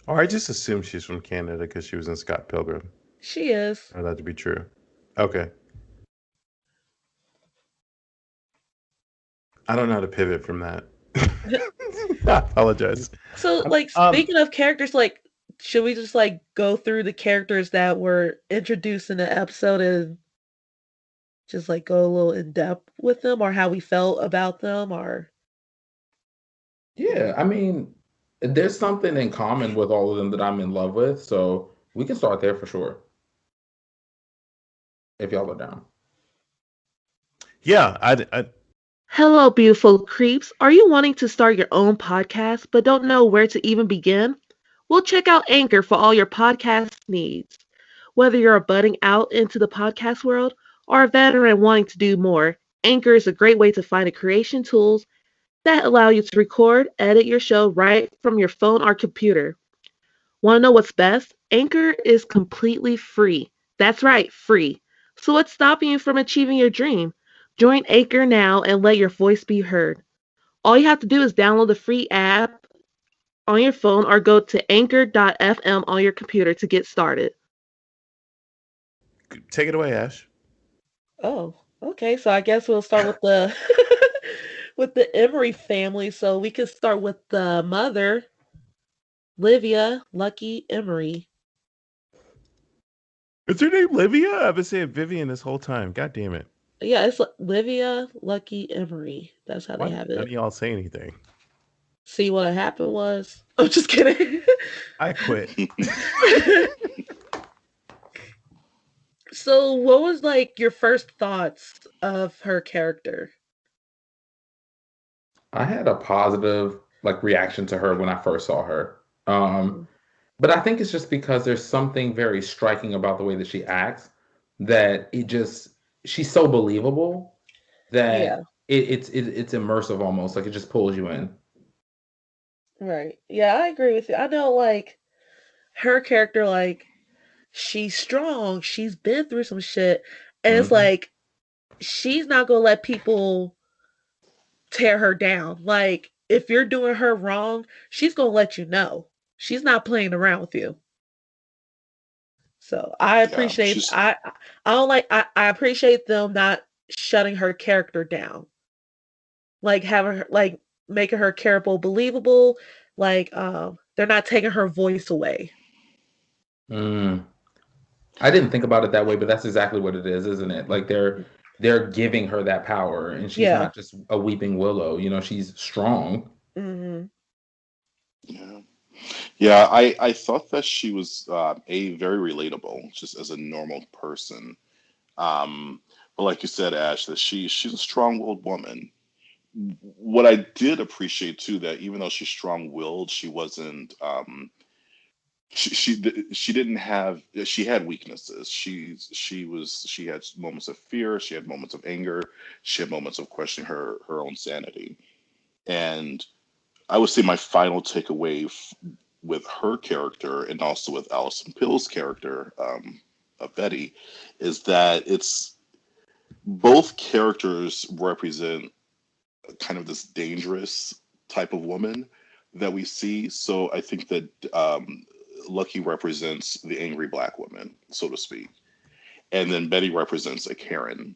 Or I just assumed she's from Canada because she was in Scott Pilgrim. She is. Or that to be true. Okay. I don't know how to pivot from that. I apologize. So, like, Um, speaking of characters, like, should we just like go through the characters that were introduced in the episode and just like go a little in depth with them, or how we felt about them, or Yeah, I mean, there's something in common with all of them that I'm in love with, so we can start there for sure. If y'all are down. yeah, I hello, beautiful creeps. Are you wanting to start your own podcast but don't know where to even begin? Well, check out Anchor for all your podcast needs. Whether you're budding out into the podcast world or a veteran wanting to do more, Anchor is a great way to find the creation tools that allow you to record, edit your show right from your phone or computer. Want to know what's best? Anchor is completely free. That's right, free. So what's stopping you from achieving your dream? Join Anchor now and let your voice be heard. All you have to do is download the free app on your phone or go to anchor.fm on your computer to get started. take it away, Ash. Oh, okay. So I guess we'll start with the with the Emery family. So we could start with the mother, Livia Lucky Emery. Is her name Livia? I've been saying Vivian this whole time. God damn it. Yeah, it's Livia Lucky Emery. That's how Why they have none it. of y'all say anything? See what happened was. I'm just kidding. I quit. So, what was like your first thoughts of her character? I had a positive like reaction to her when I first saw her. But I think it's just because there's something very striking about the way that she acts that she's so believable Yeah, that it's immersive almost, like it just pulls you in. right. Yeah, I agree with you. I know, like, her character, like, she's strong. She's been through some shit. And it's Mhm. like, she's not gonna let people tear her down. Like, if you're doing her wrong, she's gonna let you know. She's not playing around with you. So I Yeah, appreciate she's I don't like I appreciate them not shutting her character down. Like having her like making her character believable. Like they're not taking her voice away. Mm. I didn't think about it that way, but that's exactly what it is, isn't it? Like they're giving her that power, and she's Yeah. not just a weeping willow. You know, she's strong. Hmm. yeah. Yeah, I thought that she was a very relatable, just as a normal person. Um, but like you said, Ash, that she's a strong-willed woman. What I did appreciate too, that even though she's strong-willed, she wasn't. She didn't have. She had weaknesses. She had moments of fear. She had moments of anger. She had moments of questioning her own sanity. And I would say my final takeaway with her character and also with Alison Pill's character of Betty is that it's both characters represent kind of this dangerous type of woman that we see. So I think that Lucky represents the angry black woman, so to speak, and then Betty represents a Karen,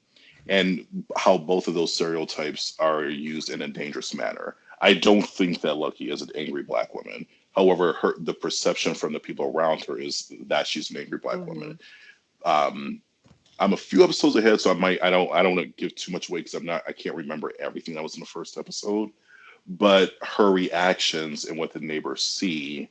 and how both of those stereotypes are used in a dangerous manner. I don't think that Lucky is an angry black woman. However, the perception from the people around her is that she's an angry black Hmm. woman. Um, I'm a few episodes ahead, so I don't want to give too much away because I can't remember everything that was in the first episode. But her reactions and what the neighbors see,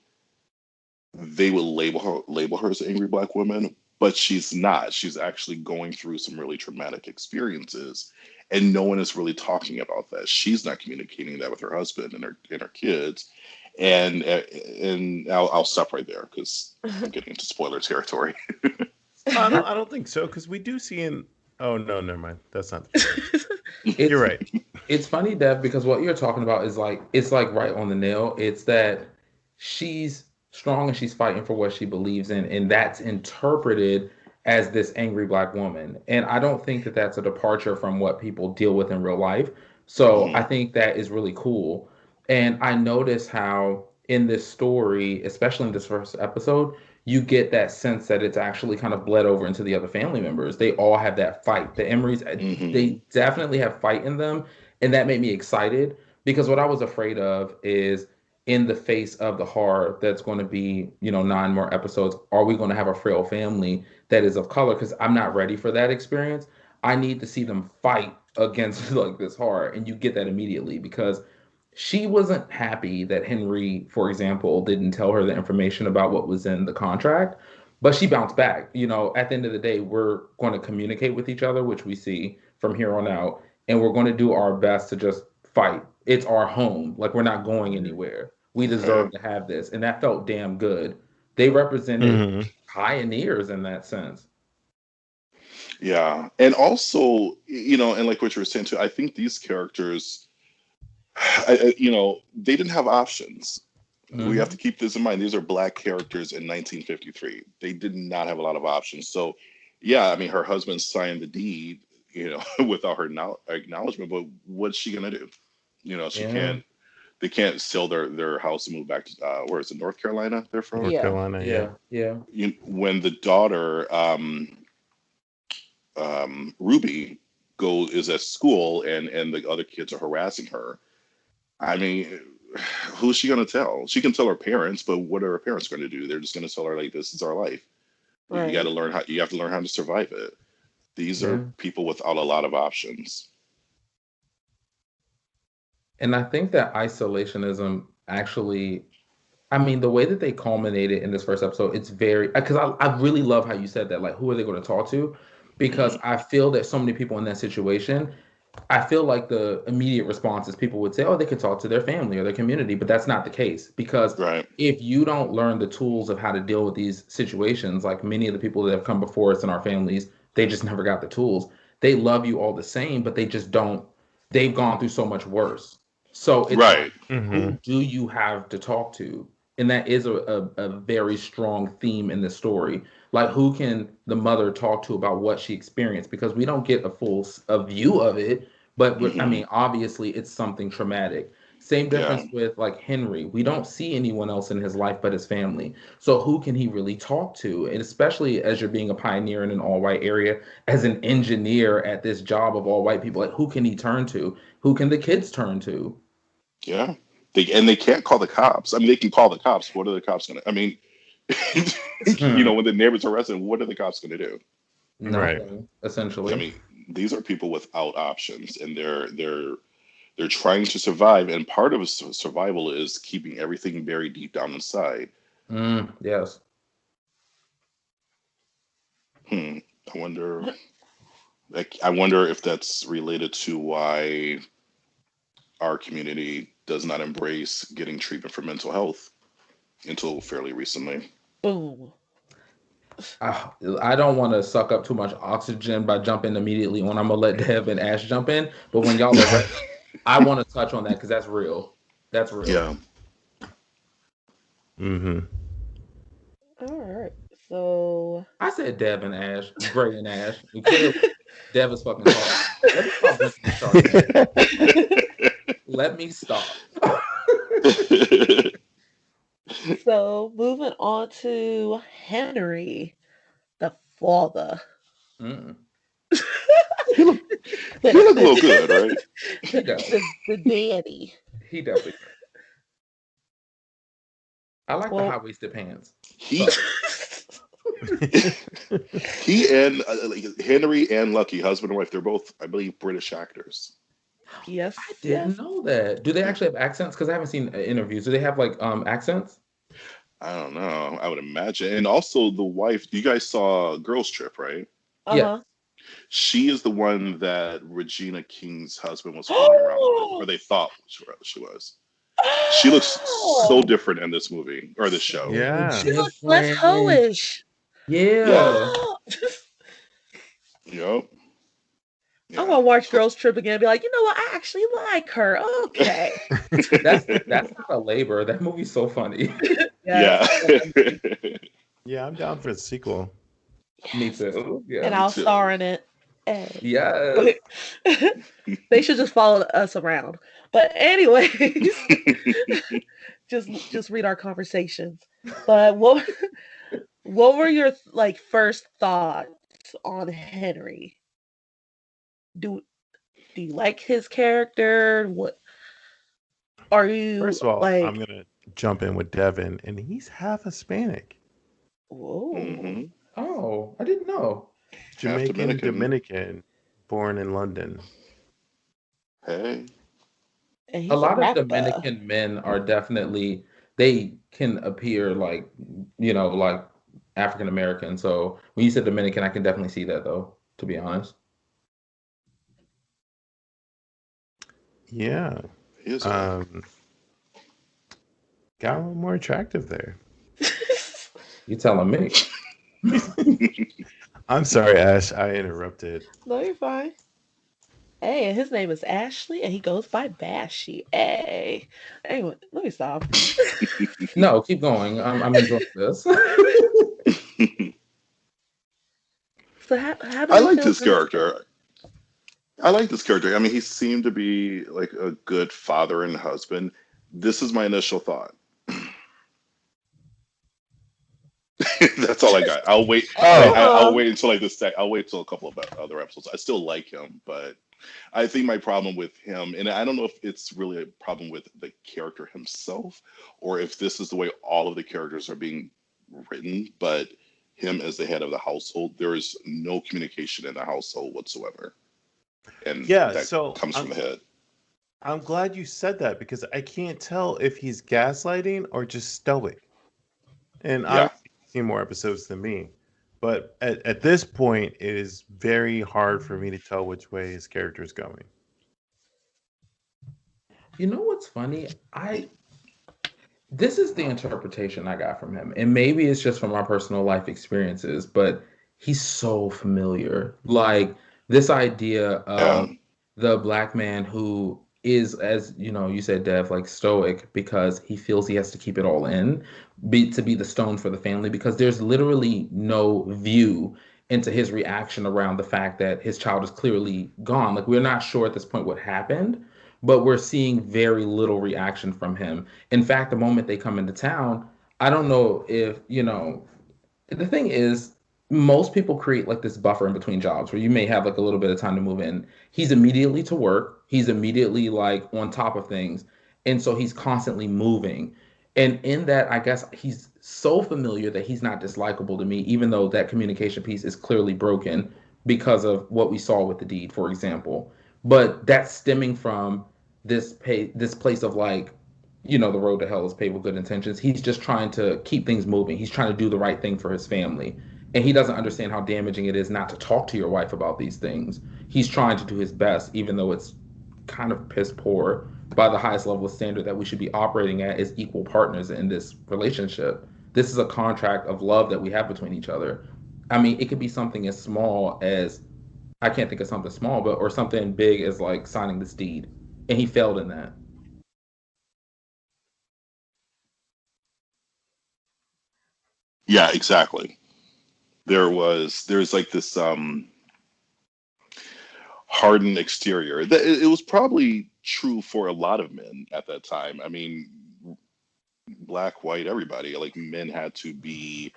they would label her as an angry black woman, but she's not. She's actually going through some really traumatic experiences, and no one is really talking about that. She's not communicating that with her husband and her kids, and I'll stop right there because I'm getting into spoiler territory. I don't think so because we do see in. Oh no, never mind. That's not. It's You're right. it's funny, Dev, because what you're talking about is like it's like right on the nail. It's that she's strong and she's fighting for what she believes in, and that's interpreted as this angry black woman. And I don't think that that's a departure from what people deal with in real life. So I Mhm. think that is really cool. And I notice how in this story, especially in this first episode, you get that sense that it's actually kind of bled over into the other family members. They all have that fight. The Emerys, Mhm. they definitely have fight in them, and that made me excited. Because what I was afraid of is in the face of the horror that's going to be, 9 more episodes, are we going to have a frail family that is of color? Because I'm not ready for that experience. I need to see them fight against like this horror, and you get that immediately because she wasn't happy that Henry, for example, didn't tell her the information about what was in the contract, but she bounced back. At the end of the day, we're going to communicate with each other, which we see from here on out, and we're going to do our best to just fight. It's our home. Like, we're not going anywhere. We deserve to have this. And that felt damn good. They represented pioneers in that sense. Yeah. And also, and like what you were saying too, I think these characters, they didn't have options. We have to keep this in mind. These are Black characters in 1953. They did not have a lot of options. So, yeah, I mean, her husband signed the deed, without her acknowledgement. But what's she gonna do? She can't. They can't sell their house and move back to where is it, North Carolina? They're from. North Carolina. Yeah. When the daughter, Ruby, is at school and the other kids are harassing her. I mean, who's she going to tell? She can tell her parents, but what are her parents going to do? They're just going to tell her, like, this is our life. Right. You have to learn how to survive it. These are people without a lot of options. And I think that isolationism actually, I mean, the way that they culminated in this first episode, it's very, because I really love how you said that, like, who are they going to talk to? Because I feel that so many people in that situation, I feel like the immediate response is people would say, oh, they could talk to their family or their community, but that's not the case. Because if you don't learn the tools of how to deal with these situations, like many of the people that have come before us in our families, they just never got the tools. They love you all the same, but they just don't, they've gone through so much worse. So it's like, who do you have to talk to? And that is a very strong theme in the story. Like, who can the mother talk to about what she experienced? Because we don't get a view of it, but I mean, obviously, it's something traumatic. Same difference with like Henry. We don't see anyone else in his life but his family. So who can he really talk to? And especially as you're being a pioneer in an all-white area, as an engineer at this job of all white people, like, who can he turn to? Who can the kids turn to? Yeah. They can't call the cops. I mean, they can call the cops. What are the cops going to, I mean, when the neighbors are arrested, what are the cops going to do? Nothing, essentially. I mean, these are people without options, and they're trying to survive. And part of survival is keeping everything buried deep down inside. Yes. I wonder if that's related to why our community does not embrace getting treatment for mental health until fairly recently. Boom. I don't want to suck up too much oxygen by jumping immediately when I'm gonna let Dev and Ash jump in, but when y'all are ready, I want to touch on that because that's real. That's real. Yeah. All right. So I said Dev and Ash, Grae and Ash. Dev is fucking hard. Let me stop. So moving on to Henry, the father. He look a little good, right? The daddy. He definitely. I like the high-waisted pants. He and Henry and Lucky, husband and wife, they're both, I believe, British actors. Yes, I didn't know that. Do they actually have accents? Because I haven't seen interviews. Do they have like accents? I don't know. I would imagine. And also the wife. You guys saw Girls Trip, right? Yeah. She is the one that Regina King's husband was fooling around with, or they thought she was. She looks so different in this movie or this show. Yeah. She looks less hoish. Yeah. Yep. Yeah. I'm gonna watch Girls Trip again and be like, you know what? I actually like her. Okay. That's not a labor. That movie's so funny. Yeah. Yeah, I'm down for the sequel. Me too. Yeah. And I'll star in it. Hey. Yeah. They should just follow us around. But anyways, just read our conversations. But what were your like first thoughts on Henry? Do you like his character? What? Are you First of all, I'm like, gonna jump in with Devin, and he's half Hispanic, whoa? Hmm. Oh, I didn't know. Half Jamaican, Dominican. Dominican, born in London. Hey. And A he's a lot of rapper. Dominican men are definitely they can appear like like African American. So when you said Dominican, I can definitely see that though, to be honest. Yeah, He is a um, got a little more attractive there. You telling me? I'm sorry, Ash. I interrupted. No, you're fine. Hey, and his name is Ashley, and he goes by Bashy. Hey, anyway, let me stop. No, keep going. I'm enjoying this. So how do I they liked feel his for his kid? character. I like this character. I mean, he seemed to be like a good father and husband. This is my initial thought. That's all I got. I'll wait. I'll Oh, wait until like this. I'll wait till a couple of other episodes. I still like him, but I think my problem with him, and I don't know if it's really a problem with the character himself, or if this is the way all of the characters are being written. But him as the head of the household, there is no communication in the household whatsoever, and Yeah, that so comes from the head. I'm glad you said that because I can't tell if he's gaslighting or just stoic. And Yeah. obviously, you've seen more episodes than me. But at this point, it is very hard for me to tell which way his character is going. You know what's funny? I This is the interpretation I got from him. And maybe it's just from my personal life experiences, but he's so familiar. Like this idea Yeah. of the black man who is, as you said, Dev, like stoic because he feels he has to keep it all in, to be the stone for the family, because there's literally no view into his reaction around the fact that his child is clearly gone. Like we're not sure at this point what happened, but we're seeing very little reaction from him. In fact, the moment they come into town, I don't know if, the thing is, most people create like this buffer in between jobs where you may have like a little bit of time to move in. He's immediately to work, he's immediately like on top of things. And so he's constantly moving. And in that, I guess he's so familiar that he's not dislikable to me, even though that communication piece is clearly broken because of what we saw with the deed, for example. But that's stemming from this place of like, the road to hell is paved with good intentions. He's just trying to keep things moving. He's trying to do the right thing for his family. And he doesn't understand how damaging it is not to talk to your wife about these things. He's trying to do his best, even though it's kind of piss poor by the highest level of standard that we should be operating at as equal partners in this relationship. This is a contract of love that we have between each other. I mean, it could be something as small as, I can't think of something small, but or something big as like signing this deed. And he failed in that. Yeah. Exactly. There's like this hardened exterior. It was probably true for a lot of men at that time. I mean, black, white, everybody. Like men had to be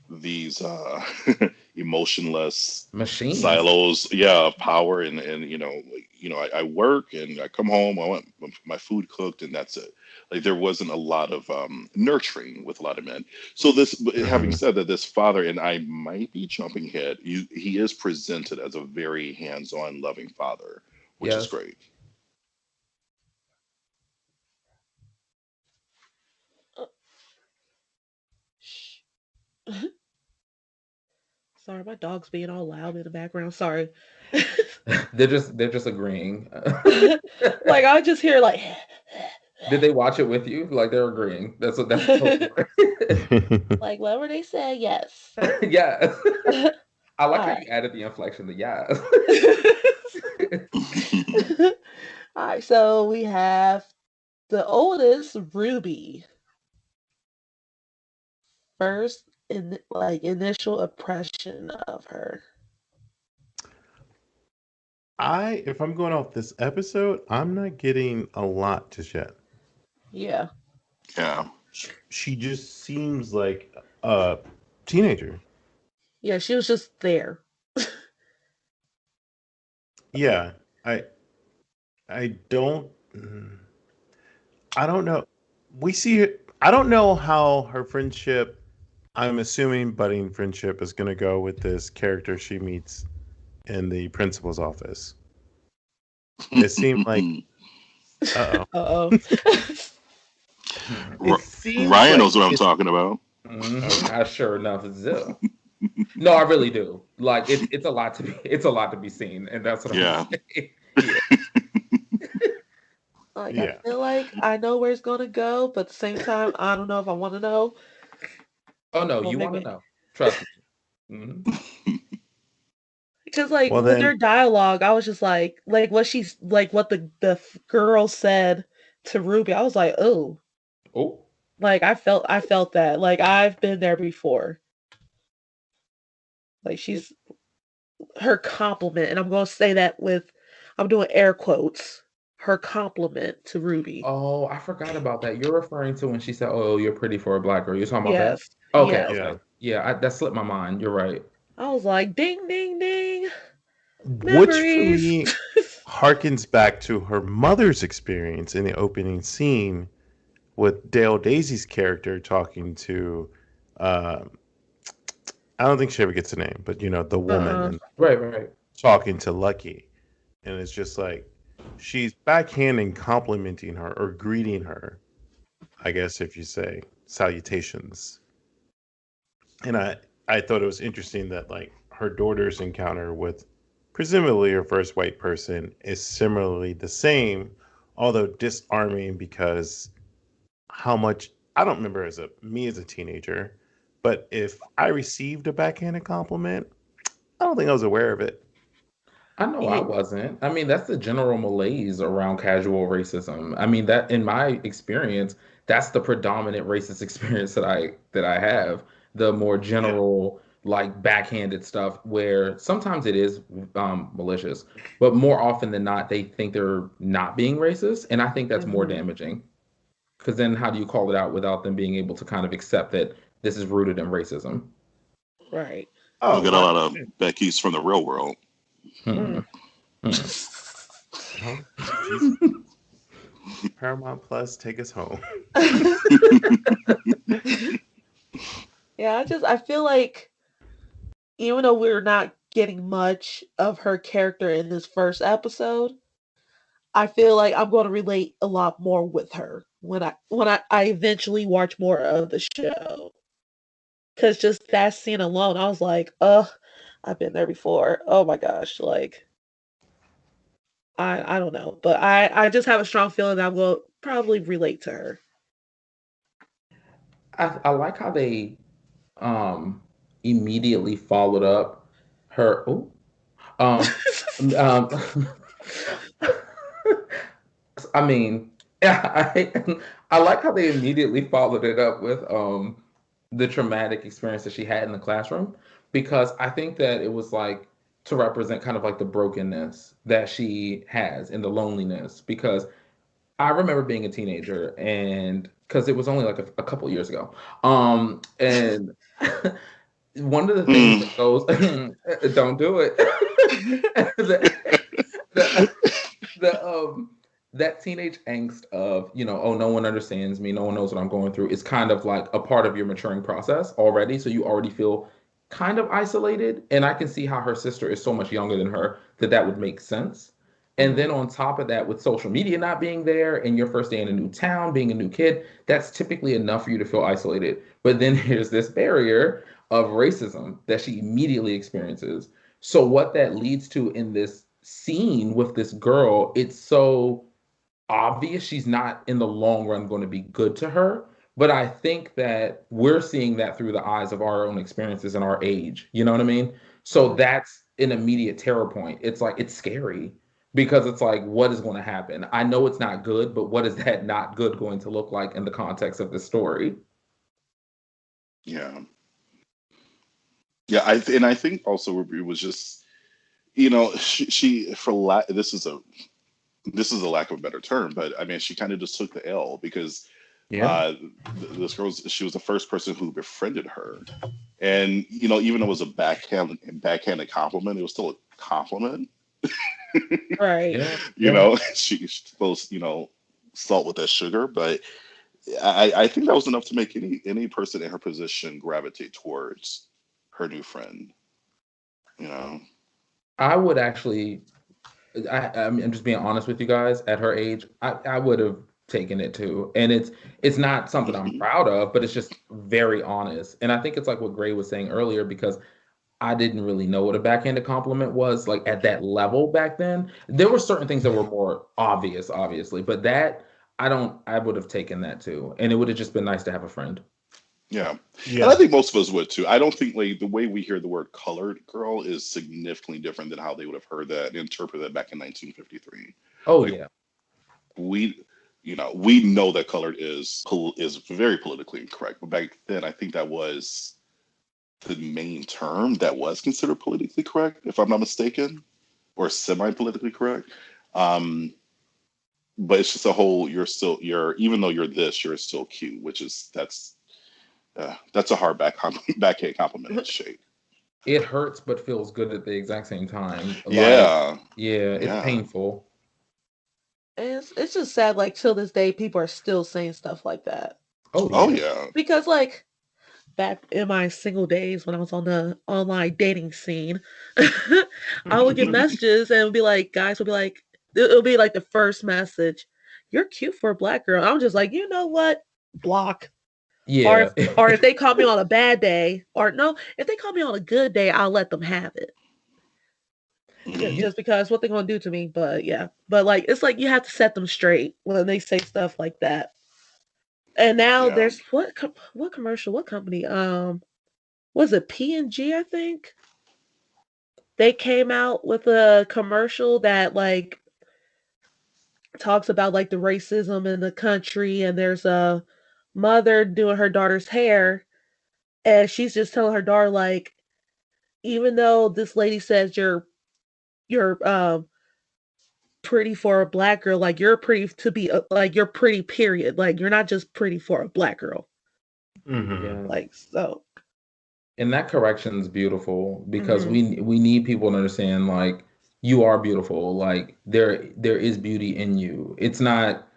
these emotionless Machines. silos, yeah, of power, and I work and I come home, I want my food cooked, and that's it. Like there wasn't a lot of nurturing with a lot of men. So this, having Hmm. said that, this father, and I might be jumping ahead, he is presented as a very hands-on, loving father, which is Yes. great. shh. Sorry, my dog's being all loud in the background. Sorry. They're just agreeing. Like I just hear like Did they watch it with you? Like they're agreeing. That's totally like whatever they say, yes. right. Yeah. I like how All you added the inflection, the yeah. right. All right, so we have the oldest, Ruby. First in like initial impression of her. If I'm going off this episode, I'm not getting a lot just yet. Yeah. Yeah. She just seems like a teenager. Yeah, she was just there. Yeah, I don't. I don't know. We see. I don't know how her friendship. I'm assuming budding friendship is going to go with this character she meets in the principal's office. It seemed like. Uh oh. Uh-oh. It seems Ryan like knows what I'm it's talking about. I sure enough do. No, I really do. Like it's a lot to be seen, and that's what Yeah. I'm saying. Yeah. Like, I Yeah. feel like I know where it's gonna go, but at the same time, I don't know if I want to know. Oh no, Don't you make want to me, know? Trust me. because like Well with then, their dialogue, I was just like what she's like what the girl said to Ruby. I was like, oh, Oh, like I felt that. Like I've been there before. Like she's her compliment, and I'm gonna say that with I'm doing air quotes. Her compliment to Ruby. oh, I forgot about that. You're referring to when she said, "Oh, you're pretty for a black girl." You're talking about that? Yes, Okay, yes. yeah. okay. Yeah, that slipped my mind. You're right. I was like, ding, ding, ding, Which for memories. me harkens back to her mother's experience in the opening scene with Dale Daisy's character talking to. Uh, I don't think she ever gets a name, but the woman Uh-uh. and Right, right. talking to Lucky, and it's just like she's backhanding complimenting her or greeting her. I guess if you say salutations, and I thought it was interesting that like her daughter's encounter with presumably her first white person is similarly the same, although disarming because how much I don't remember as a teenager, but if I received a backhanded compliment, I don't think I was aware of it. I know I Yeah, wasn't. I mean, that's the general malaise around casual racism. I mean, that in my experience, that's the predominant racist experience that I have. The more Yeah, general, like backhanded stuff, where sometimes it is malicious, but more often than not, they think they're not being racist, and I think that's more hmm, damaging. Because then, how do you call it out without them being able to kind of accept that this is rooted in racism? right. We'll oh, get a lot of 100%. Becky's from the real world. Hmm. Mm. Hmm. Oh, Jesus. Paramount Plus, take us home. Yeah, I feel like even though we're not getting much of her character in this first episode, I feel like I'm going to relate a lot more with her when I eventually watch more of the show. Cause just that scene alone, I was like, ugh, I've been there before. Oh my gosh, like I don't know, but I just have a strong feeling that I'm going to probably relate to her. I like how they um immediately followed up her um um I mean I like how they immediately followed it up with the traumatic experience that she had in the classroom, because I think that it was like to represent kind of like the brokenness that she has and the loneliness, because I remember being a teenager, and because it was only like a couple years ago. And one of the things Mm. that goes, don't do it. the, the, the that teenage angst of, oh, no one understands me, no one knows what I'm going through, is kind of like a part of your maturing process already. So you already feel kind of isolated. And I can see how her sister is so much younger than her that would make sense. And then Mhm. on top of that, with social media not being there and your first day in a new town, being a new kid, that's typically enough for you to feel isolated. But then there's this barrier of racism that she immediately experiences. So what that leads to in this scene with this girl, it's so obvious she's not in the long run going to be good to her. But I think that we're seeing that through the eyes of our own experiences and our age. You know what I mean? So Mhm. that's an immediate terror point. It's like, it's scary because it's like, what is going to happen? I know it's not good, but what is that not good going to look like in the context of the story? Yeah, yeah. I think also it was just she for this is a lack of a better term, but I mean she kind of just took the L because Yeah. uh, this she was the first person who befriended her, and even though it was a backhanded compliment, it was still a compliment. Right. Yeah, you yeah. know, she's supposed salt with that sugar, but I think that was enough to make any person in her position gravitate towards her new friend. You know. I would actually. I'm just being honest with you guys. At her age, I would have taken it too, and it's not something I'm Mhm. proud of, but it's just very honest. And I think it's like what Grae was saying earlier because I didn't really know what a backhanded compliment was like at that level back then. There were certain things that were more obvious, obviously, but that I would have taken that too, and it would have just been nice to have a friend. Yeah. And Yeah. I think most of us would too. I don't think like the way we hear the word colored girl is significantly different than how they would have heard that and interpreted that back in 1953. Oh Like yeah, we, we know that colored is very politically incorrect, but back then I think that was the main term that was considered politically correct, if I'm not mistaken, or semi-politically correct. Um, but it's just a whole. You're even though you're this, you're still cute, which is that's a hard backhand compliment shake. it hurts but feels good at the exact same time. Like Yeah, yeah, it's yeah. painful. And it's just sad, like till this day, people are still saying stuff like that. Oh Oh yeah, yeah. Because like back in my single days when I was on the online dating scene, I would get messages and it would be like guys would be like it'll be like the first message, "You're cute for a black girl." I'm just like, you know what? Block. Or yeah. if they call me on a bad day, or no, if they call me on a good day, I'll let them have it. Mhm. Just because what they're gonna do to me. But yeah, but like it's like you have to set them straight when they say stuff like that. And now Yeah. there's what commercial, what company? Was it P&G? I think they came out with a commercial that like talks about like the racism in the country, and there's a mother doing her daughter's hair, and she's just telling her daughter like, even though this lady says you're pretty for a black girl, like you're pretty to be like you're pretty period, like you're not just pretty for a black girl, Mm-hmm. Yeah. like so. And that correction is beautiful because Mhm. we need people to understand like you are beautiful. Like there is beauty in you. It's not,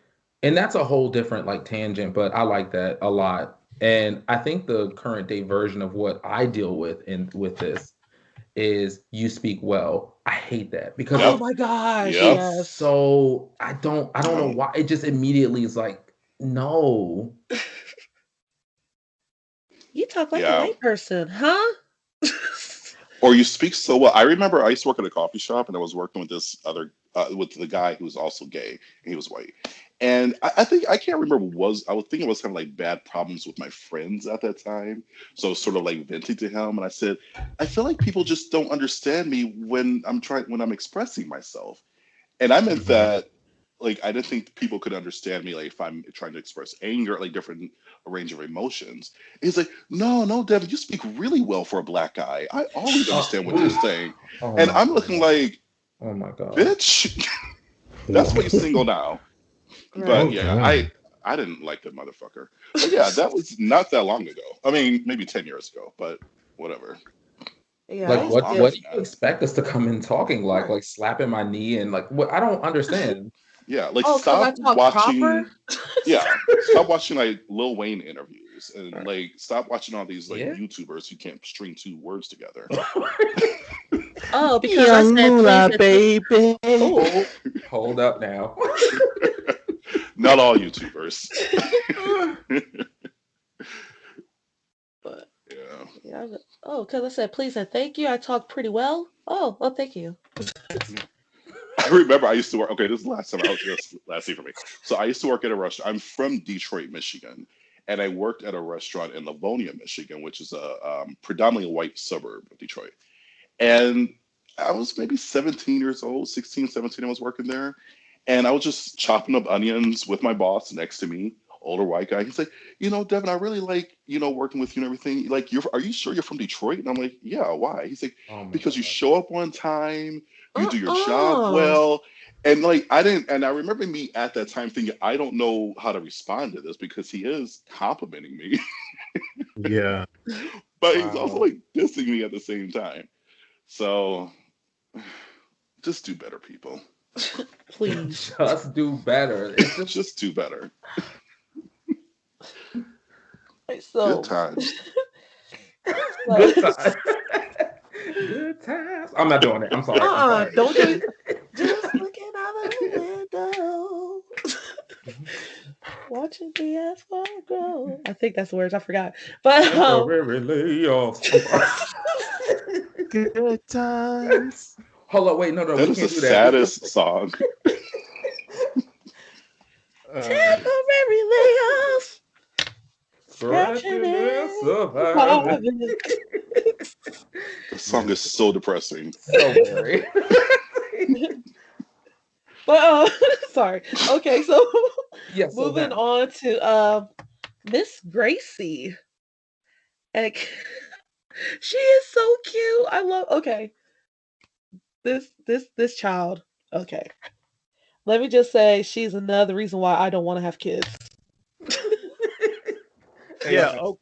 and that's a whole different like tangent, but I like that a lot. And I think the current day version of what I deal with in with this is you speak well. I hate that because Oh Yep. my gosh, Yep. it's yes. so I don't know No. why it just immediately is like no. You talk like a Yeah. white person, huh? Or you speak so well. I remember I used to work at a coffee shop, and I was working with this other with the guy who was also gay, and he was white. And I think I can't remember what was I was thinking it was kind of like bad problems with my friends at that time. So I was sort of like venting to him, and I said, I feel like people just don't understand me when I'm expressing myself. And I meant Mm-hmm. that like I didn't think people could understand me like if I'm trying to express anger, like different a range of emotions. He's like, no, no, Devin, you speak really well for a black guy. I always understand what you're Ooh. saying. Oh And my I'm looking god. like, Oh my god. bitch, that's why you're single now. But Oh Right. yeah, God. I didn't like that motherfucker. But yeah, that was not that long ago. I mean, maybe 10 years ago, but whatever. Yeah, I That Like used was to what get do awesome, you man. expect us to come in talking right. like slapping my knee and like what I don't understand. Yeah, like Oh, because I stop talk proper. watching. Yeah, stop watching like Lil Wayne interviews and Right. like stop watching all these like Yeah. YouTubers who can't string two words together. Oh, because I Young said please moolah, and thank. baby. Oh, Hold up now. Not all YouTubers. but Yeah. yeah. Oh, because I said please and thank you. I talk pretty well. Oh, well, thank you. I remember I used to work. Okay, this is the last time I was this last thing for me. So I used to work at a restaurant. I'm from Detroit, Michigan, and I worked at a restaurant in Livonia, Michigan, which is a predominantly white suburb of Detroit. And I was maybe 17 years old, 16, 17. I was working there, and I was just chopping up onions with my boss next to me, older white guy. He's like, Devin, I really like, working with you and everything. Like, are you sure you're from Detroit? And I'm like, yeah, why? He's like, Oh my because you god. show up on time, you do your job Uh-uh. well. And like, I didn't, and I remember me at that time thinking, I don't know how to respond to this because he is complimenting me, Yeah. but he's also Wow. like dissing me at the same time. So just do better, people. Please. Just do better. It's Just do better. So Good times. good times. Good times. I'm not doing it. I'm sorry. I'm sorry. don't do it. Just looking out the window. Watching the asphalt grow. I think that's the words. I forgot. But Good times. hold on, wait, no, That we is the can't do that. saddest song. temporary layoffs. Scratching it. The song is so depressing. So very. But sorry. Okay, so Yes. moving on to Miss Gracie. And she is so cute. I love. Okay, this child. Okay, let me just say she's another reason why I don't want to have kids. Yeah. Oh,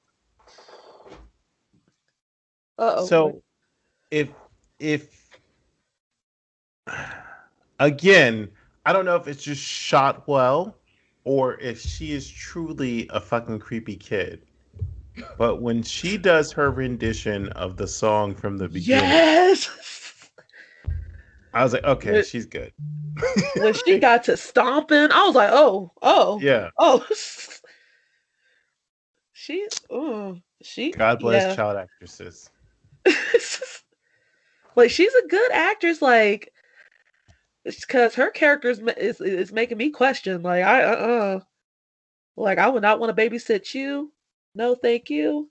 Uh-oh. so if again, I don't know if it's just shot well or if she is truly a fucking creepy kid. But when she does her rendition of the song from the beginning, yes, I was like, okay, she's good. when she got to stomping, I was like, oh, Yeah. oh. She. God bless yeah. child actresses. Like she's a good actress. Like, because her character is making me question. Like like I would not want to babysit you. No, thank you.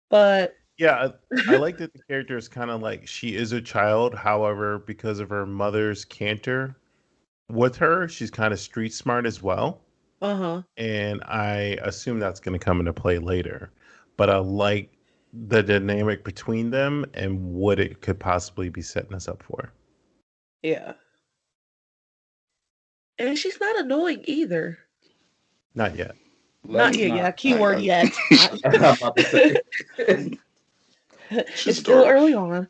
But Yeah, I like that the character is kind of like she is a child. However, because of her mother's canter with her, she's kind of street smart as well. And I assume that's going to come into play later. But I like the dynamic between them and what it could possibly be setting us up for. yeah. And she's not annoying either. Not yet. Not yet. Yeah. Keyword yet. I'm about to say. It's still early on.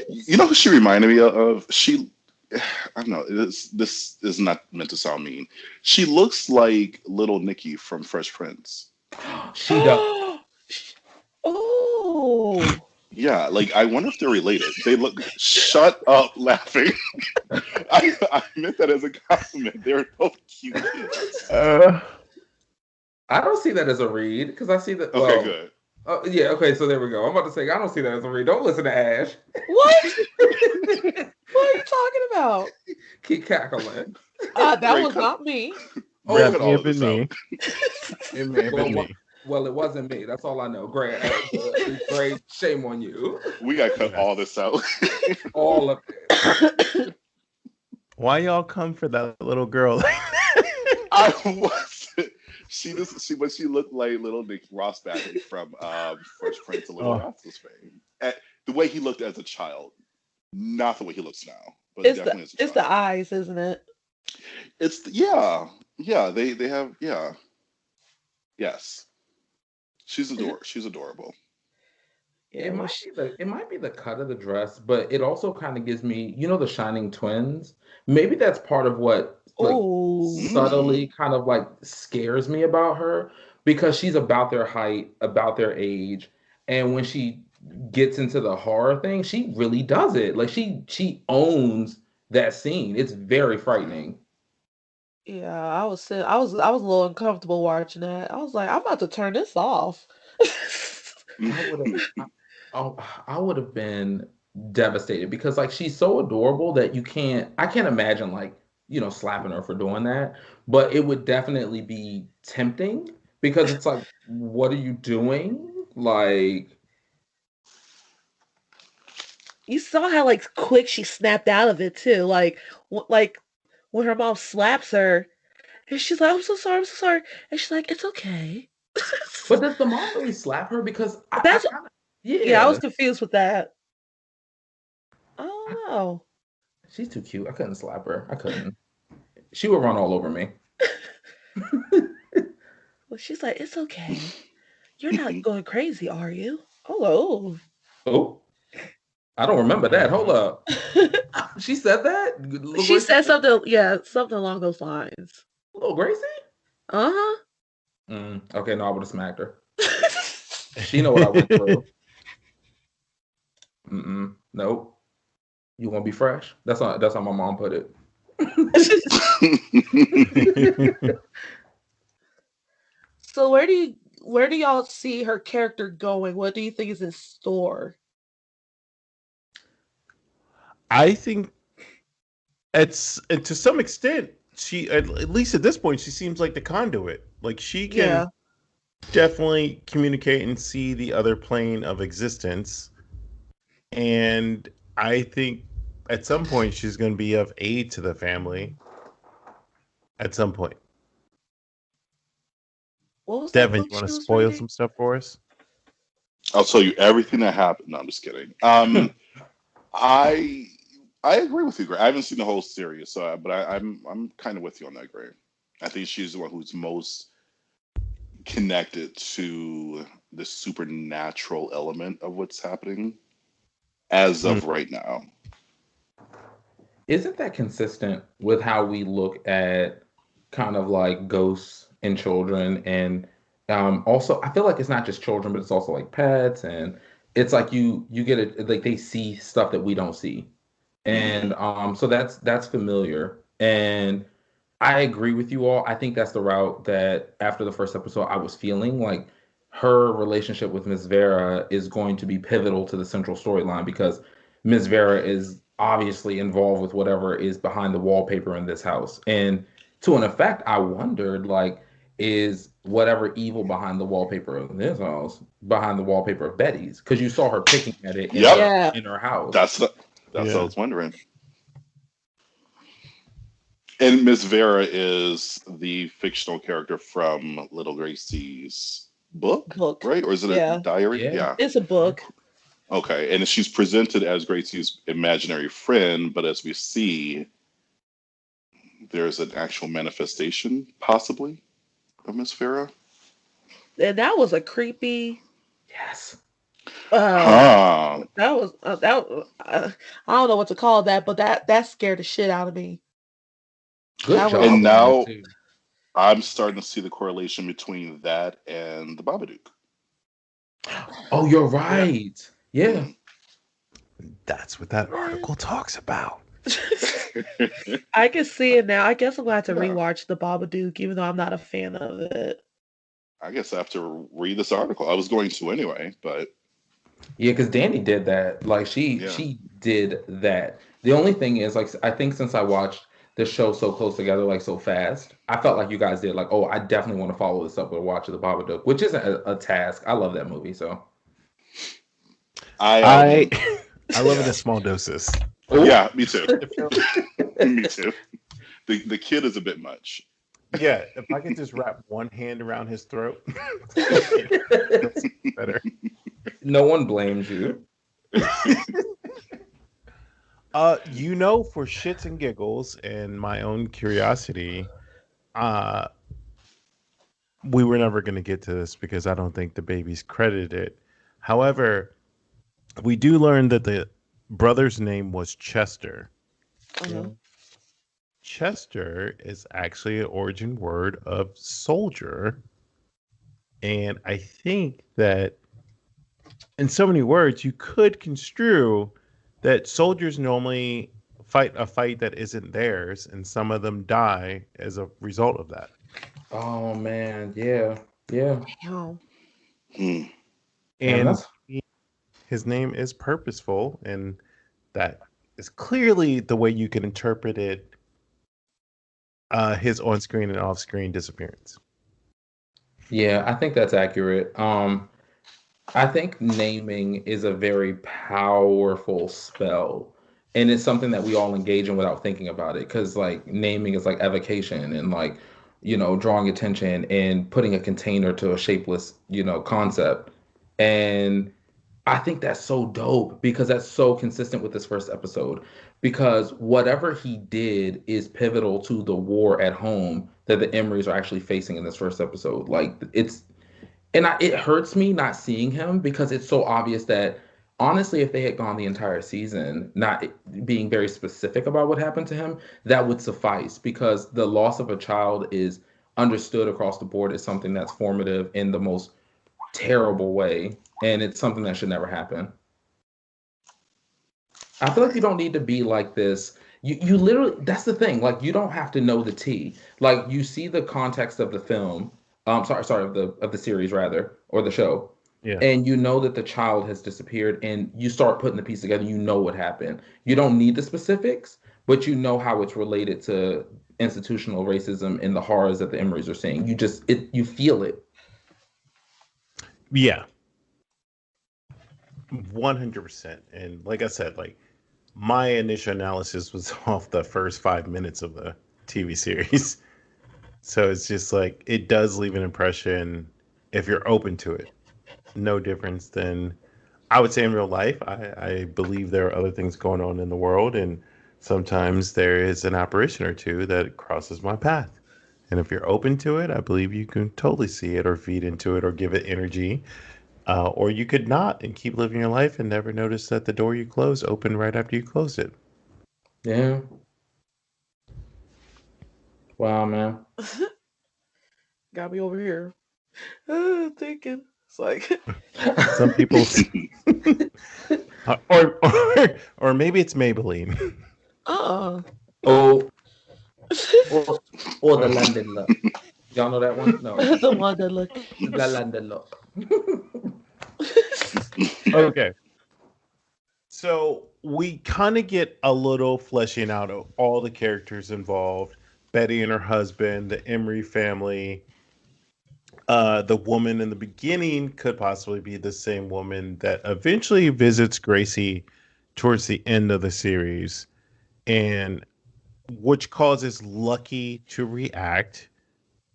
You know who she reminded me of? I don't know. This is not meant to sound mean. She looks like little Nikki from Fresh Prince. She does. Oh. Yeah, like I wonder if they're related. They look. Shut up, laughing. I meant that as a compliment. They're both cute kids. I don't see that as a read because I see that. Okay, good. Yeah, okay, so there we go. I'm about to say I don't see that as a read. Don't listen to Ash. What? What are you talking about? Keep cackling. That was not me. It may have been me. It may have been me. Well, it wasn't me. That's all I know. Grae, shame on you. We got to cut all this out. All of it. Why y'all come for that little girl? I wasn't. She looked like little Nick Ross Bagley from Fresh Prince of Little Rascals fame. The way he looked as a child, not the way he looks now. But It's definitely as a child. the eyes, isn't it? Yeah. They have yes. She's adorable. Yeah, it might be the cut of the dress, but it also kind of gives me, the Shining twins. Maybe that's part of what subtly kind of like scares me about her, because she's about their height, about their age, and when she gets into the horror thing, she really does it. Like she owns that scene. It's very frightening. Yeah, I was a little uncomfortable watching that. I was like, I'm about to turn this off. I would have been devastated because like she's so adorable that I can't imagine like, slapping her for doing that, but it would definitely be tempting because it's like, what are you doing? Like, you saw how like quick she snapped out of it too. Like when her mom slaps her, and she's like, I'm so sorry. And she's like, it's okay. But does the mom really slap her? Because I was confused with that. I don't know. She's too cute. I couldn't slap her. I couldn't. She would run all over me. Well, she's like, it's okay. You're not going crazy, are you? Oh. I don't remember that. Hold up. She said that? She said something, yeah, something along those lines. Little Gracie? Uh-huh. Okay, no, I would have smacked her. She know what I went through. Nope. You want to be fresh? That's how my mom put it. So where do y'all see her character going? What do you think is in store? I think to some extent, she at least at this point, she seems like the conduit. Like she can definitely communicate and see the other plane of existence. And I think at some point she's going to be of aid to the family. At some point. What was Devin, that you want to spoil some stuff for us? I'll tell you everything that happened. No, I'm just kidding. I agree with you, Grae. I haven't seen the whole series, so I'm kind of with you on that, Grae. I think she's the one who's most connected to the supernatural element of what's happening as of right now. Isn't that consistent with how we look at kind of like ghosts and children? And also, I feel like it's not just children, but it's also like pets. And it's like you get it, like they see stuff that we don't see. And so that's familiar. And I agree with you all. I think that's the route that after the first episode, I was feeling like her relationship with Miss Vera is going to be pivotal to the central storyline because Miss Vera is obviously involved with whatever is behind the wallpaper in this house. And to an effect, I wondered, like, is whatever evil behind the wallpaper of this house behind the wallpaper of Betty's? Because you saw her picking at it in her house. That's what I was wondering. And Miss Vera is the fictional character from Little Gracie's book, right? Or is it a diary? Yeah. It's a book. Okay, and she's presented as Gracie's imaginary friend, but as we see, there's an actual manifestation, possibly, of Miss Vera. And that was a creepy. Yes. That was I don't know what to call that, but that scared the shit out of me. Good job. And now I'm starting to see the correlation between that and the Babadook. Oh, you're right. Yeah. That's what that article talks about. I can see it now. I guess I'm glad to rewatch the Babadook, even though I'm not a fan of it. I guess I have to read this article. I was going to anyway, but yeah, because Danny did that. Like she did that. The only thing is, like, I think since I watched the show so close together, like so fast, I felt like you guys did. Like, oh, I definitely want to follow this up with a watch of the Babadook, which isn't a task. I love that movie, so I love it in small doses. Yeah, me too. Me too. The kid is a bit much. Yeah, if I could just wrap one hand around his throat, that's better. No one blames you. For shits and giggles and my own curiosity, we were never going to get to this because I don't think the baby's credited it. However, we do learn that the brother's name was Chester. Chester is actually an origin word of soldier. And I think that in so many words, you could construe that soldiers normally fight a fight that isn't theirs, and some of them die as a result of that. Oh, man. Yeah. And his name is purposeful, and that is clearly the way you can interpret it. His on-screen and off-screen disappearance. Yeah, I think that's accurate. I think naming is a very powerful spell, and it's something that we all engage in without thinking about it. Because like naming is like evocation and like drawing attention and putting a container to a shapeless concept. And I think that's so dope because that's so consistent with this first episode. Because whatever he did is pivotal to the war at home that the Emerys are actually facing in this first episode. Like it hurts me not seeing him because it's so obvious that honestly, if they had gone the entire season not being very specific about what happened to him, that would suffice because the loss of a child is understood across the board as something that's formative in the most terrible way, and it's something that should never happen. I feel like you don't need to be like this. You literally, that's the thing. Like you don't have to know the tea. Like you see the context of the film. Sorry, of the series rather, or the show, Yeah. and you know that the child has disappeared, and you start putting the piece together. You know what happened. You don't need the specifics, but you know how it's related to institutional racism and the horrors that the Emerys are seeing. You feel it. Yeah. 100%. And like I said, like my initial analysis was off the first 5 minutes of the TV series. So it's just like it does leave an impression if you're open to it. No difference than I would say in real life. I believe there are other things going on in the world, and sometimes there is an apparition or two that crosses my path. And if you're open to it, I believe you can totally see it or feed into it or give it energy. Or you could not and keep living your life and never notice that the door you close opened right after you closed it. Yeah. Wow, man. Got me over here thinking. It's like Some people, or maybe it's Maybelline. uh Oh, or the London look. Y'all know that one? No. the one that look. The London look. Okay. So we kind of get a little fleshing out of all the characters involved. Betty and her husband, the Emery family. The woman in the beginning could possibly be the same woman that eventually visits Gracie towards the end of the series, and which causes Lucky to react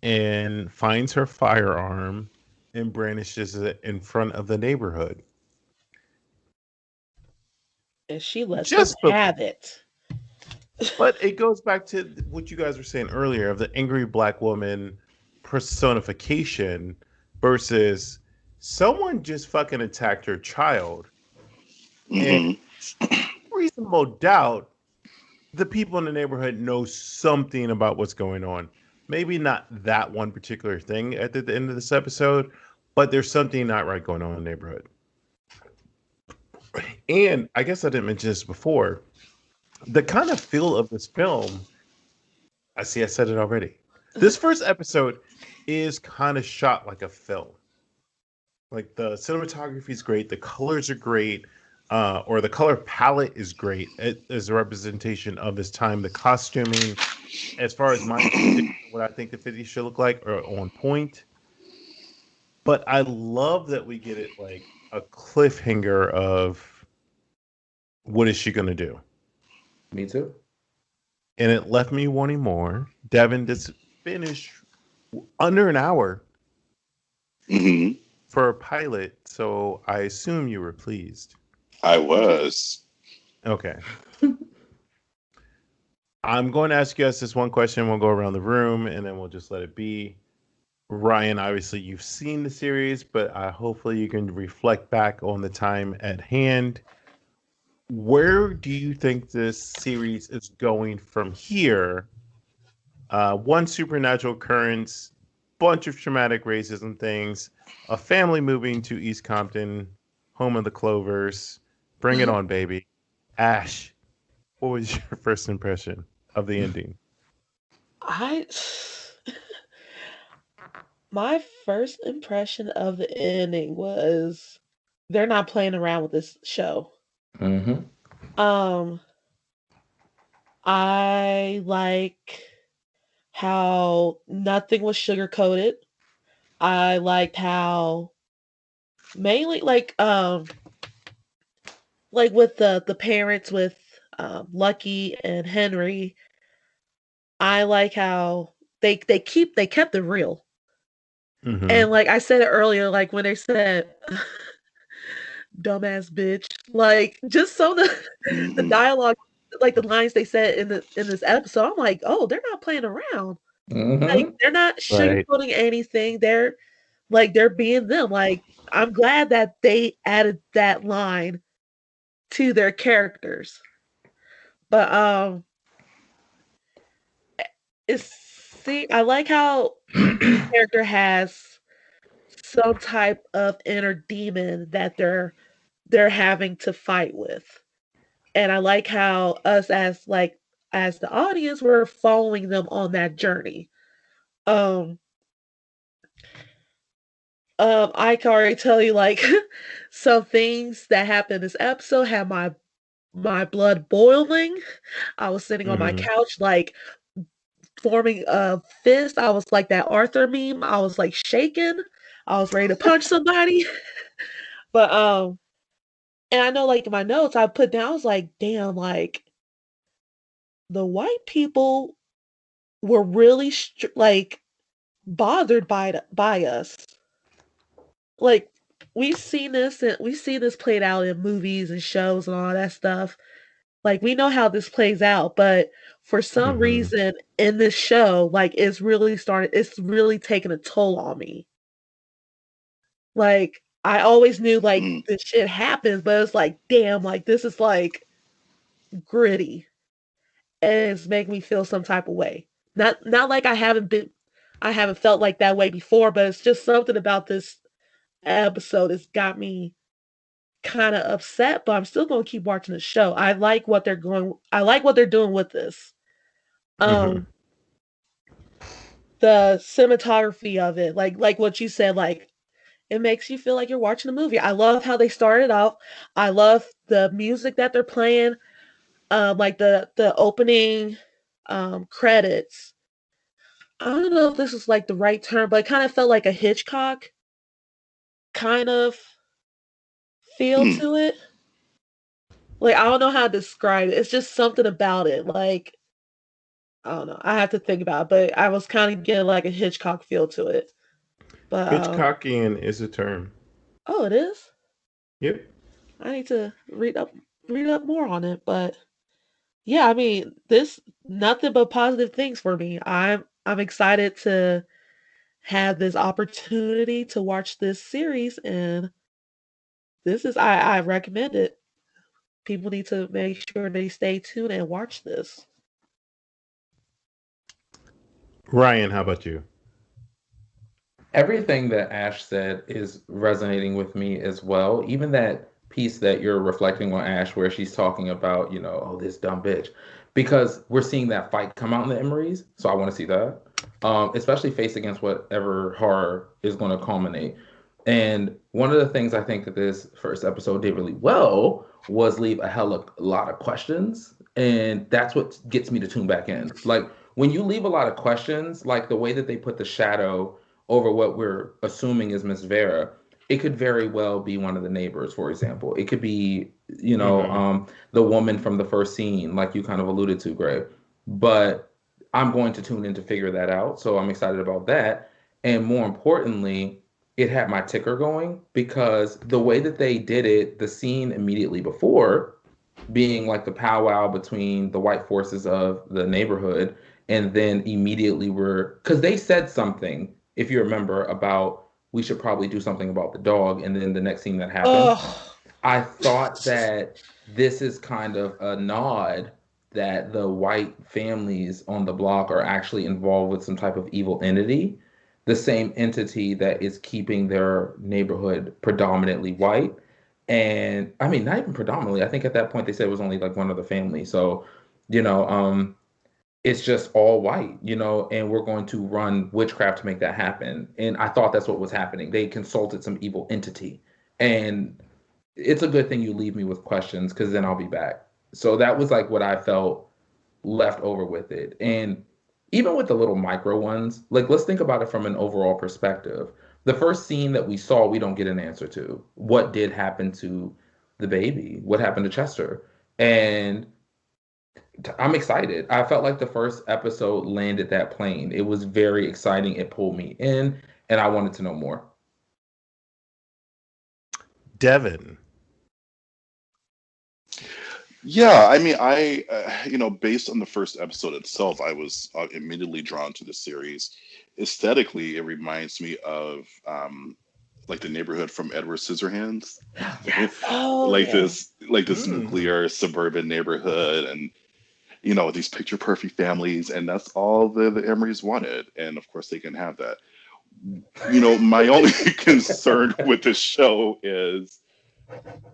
and finds her firearm and brandishes it in front of the neighborhood. And she lets Just them have it. But it goes back to what you guys were saying earlier of the angry black woman personification versus someone just fucking attacked her child. And reasonable doubt, the people in the neighborhood know something about what's going on. Maybe not that one particular thing at the end of this episode, but there's something not right going on in the neighborhood. And I guess I didn't mention this before. The kind of feel of this film, I said it already. This first episode is kind of shot like a film. Like the cinematography is great, the colors are great, or the color palette is great. It is a representation of this time. The costuming, as far as what I think the 50s should look like, are on point. But I love that we get it like a cliffhanger of what is she going to do? Me too. And it left me wanting more. Devin just finished under an hour for a pilot, so I assume you were pleased. I was. Okay. I'm going to ask you guys this one question. We'll go around the room, and then we'll just let it be. Ryan, obviously you've seen the series, but hopefully you can reflect back on the time at hand. Where do you think this series is going from here? One supernatural occurrence, bunch of traumatic racism things, a family moving to East Compton, home of the Clovers. Bring it on, baby. Ash, what was your first impression of the ending? My first impression of the ending was they're not playing around with this show. I like how nothing was sugar coated. I liked how mainly like with the parents with Lucky and Henry. I like how they kept it real. And like I said it earlier, like when they said dumbass bitch, like just so the dialogue, like the lines they said in this episode, I'm like, oh, they're not playing around. Like they're not sugarcoating anything. They're being them. Like I'm glad that they added that line to their characters. But I like how each character has some type of inner demon that they're having to fight with. And I like how us as the audience we're following them on that journey. Um I can already tell you like some things that happened in this episode had my blood boiling. I was sitting on my Mm-hmm. couch like forming a fist. I was like that Arthur meme. I was like shaking. I was ready to punch somebody. But and I know like in my notes I put down I was like, damn, like the white people were really like bothered by us. Like we've seen this played out in movies and shows and all that stuff. Like we know how this plays out, but for some Mm-hmm. reason in this show, like it's really taking a toll on me. Like I always knew like Mm. this shit happens, but it's like, damn, like this is like gritty. And it's making me feel some type of way. Not like I haven't felt like that way before, but it's just something about this episode that's got me kind of upset, but I'm still going to keep watching the show. I like what they're doing with this. Mm-hmm. Um the cinematography of it, like what you said, like it makes you feel like you're watching a movie. I love how they started off. I love the music that they're playing. Like the opening credits. I don't know if this is like the right term, but it kind of felt like a Hitchcock kind of feel Hmm. to it. Like I don't know how to describe it. It's just something about it. Like I don't know. I have to think about it, but I was kind of getting like a Hitchcock feel to it. But Hitchcockian is a term. oh, it is. Yep. I need to read up more on it. But yeah, I mean, this nothing but positive things for me. I'm excited to have this opportunity to watch this series, and I recommend it. People need to make sure they stay tuned and watch this. Ryan, how about you? Everything that Ash said is resonating with me as well. Even that piece that you're reflecting on Ash, where she's talking about, oh, this dumb bitch, because we're seeing that fight come out in the Emeries. So I want to see that, especially face against whatever horror is going to culminate. And one of the things I think that this first episode did really well was leave a hell of a lot of questions. And that's what gets me to tune back in. Like when you leave a lot of questions, like the way that they put the shadow over what we're assuming is Miss Vera, it could very well be one of the neighbors, for example. It could be, Mm-hmm. the woman from the first scene, like you kind of alluded to, Grae. But I'm going to tune in to figure that out. So I'm excited about that. And more importantly, it had my ticker going because the way that they did it, the scene immediately before being like the powwow between the white forces of the neighborhood, and then immediately because they said something, if you remember, about we should probably do something about the dog, and then the next scene that happened, Oh, I thought that this is kind of a nod that the white families on the block are actually involved with some type of evil entity, the same entity that is keeping their neighborhood predominantly white. And I mean, not even predominantly. I think at that point they said it was only like one other family. So, you know, it's just all white, and we're going to run witchcraft to make that happen. And I thought that's what was happening. They consulted some evil entity. And it's a good thing you leave me with questions because then I'll be back. So that was like what I felt left over with it. And even with the little micro ones, like let's think about it from an overall perspective. The first scene that we saw, we don't get an answer to. What did happen to the baby? What happened to Chester? And I'm excited. I felt like the first episode landed that plane. It was very exciting. It pulled me in, and I wanted to know more. Devin. Yeah, I mean, based on the first episode itself, I was immediately drawn to the series. Aesthetically, it reminds me of like the neighborhood from Edward Scissorhands. Oh, like yeah. this nuclear suburban neighborhood, and these picture perfect families, and that's all the Emerys wanted, and of course they can have that. My only concern with the show is,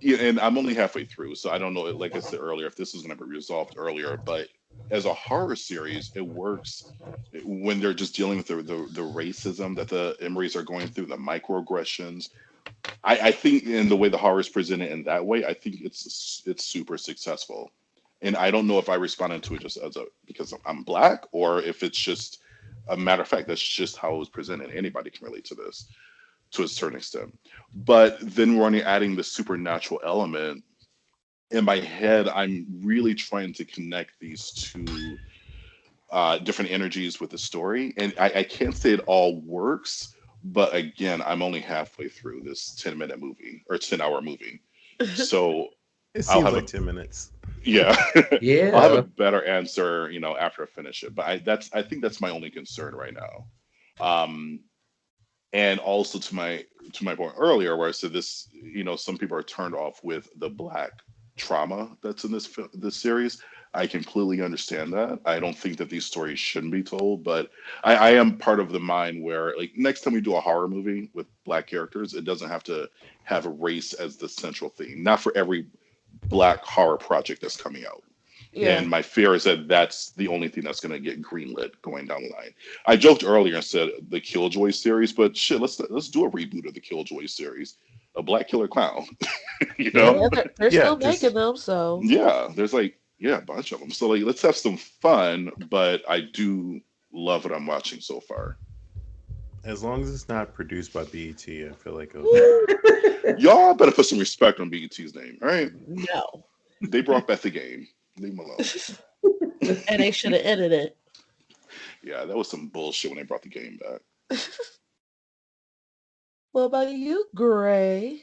and I'm only halfway through, so I don't know, like I said earlier, if this is going to be resolved earlier, but as a horror series, it works when they're just dealing with the racism that the Emerys are going through, the microaggressions. I think in the way the horror is presented in that way, I think it's super successful. And I don't know if I responded to it just because I'm Black, or if it's just a matter of fact, that's just how it was presented. Anybody can relate to this to a certain extent. But then we're only adding the supernatural element. In my head, I'm really trying to connect these two different energies with the story. And I can't say it all works, but again, I'm only halfway through this 10-minute movie or 10-hour movie. So It I'll seems have like 10 minutes. yeah. Yeah. I'll have a better answer, after I finish it. But I think that's my only concern right now. And also to my point earlier, where I said this, some people are turned off with the Black trauma that's in this series. I completely understand that. I don't think that these stories shouldn't be told, but I am part of the mind where, like, next time we do a horror movie with Black characters, it doesn't have to have a race as the central theme. Not for every Black horror project that's coming out. Yeah. And my fear is that that's the only thing that's going to get greenlit going down the line. I joked earlier and said the Killjoy series, but shit, let's do a reboot of the Killjoy series, a Black killer clown. Yeah, they're still just- making them, so Yeah, there's a bunch of them. So let's have some fun. But I do love what I'm watching so far. As long as it's not produced by BET, I feel like Y'all better put some respect on BET's name, all right? no. They brought back the game. Leave them alone. And they should have ended it. Yeah, that was some bullshit when they brought the game back. What about you, Grae?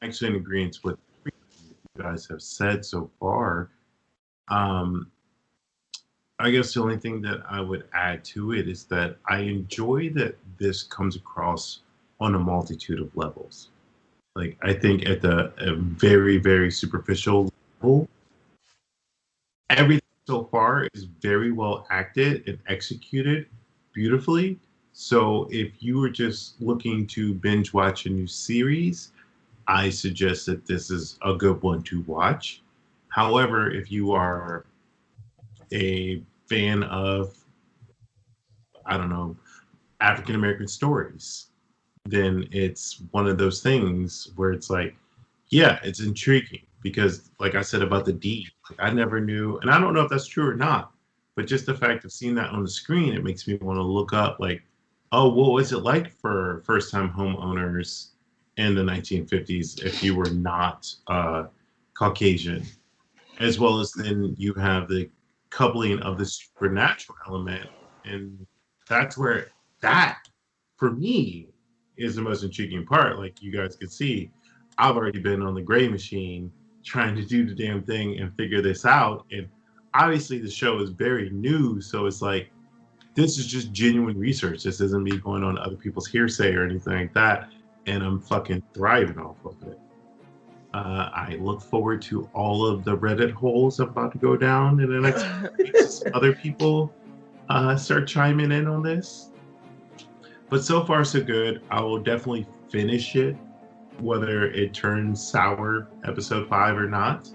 Actually in agreement with what you guys have said so far. I guess the only thing that I would add to it is that I enjoy that this comes across on a multitude of levels. Like, I think at a very, very superficial level, everything so far is very well acted and executed beautifully. So if you were just looking to binge watch a new series, I suggest that this is a good one to watch. However, if you are a fan of, I don't know, African American stories, then it's one of those things where it's like, yeah, it's intriguing because, like I said about the deed, like, I never knew, and I don't know if that's true or not, but just the fact of seeing that on the screen, it makes me want to look up, like, oh, what was it like for first-time homeowners in the 1950s if you were not Caucasian? As well as then you have the coupling of the supernatural element, and that's where that, for me, is the most intriguing part. Like you guys can see, I've already been on the Grae machine trying to do the damn thing and figure this out. And obviously the show is very new, so it's like, this is just genuine research. This isn't me going on other people's hearsay or anything like that. And I'm fucking thriving off of it. I look forward to all of the Reddit holes I'm about to go down in the next weeks as other people start chiming in on this. But so far, so good. I will definitely finish it, whether it turns sour episode 5 or not.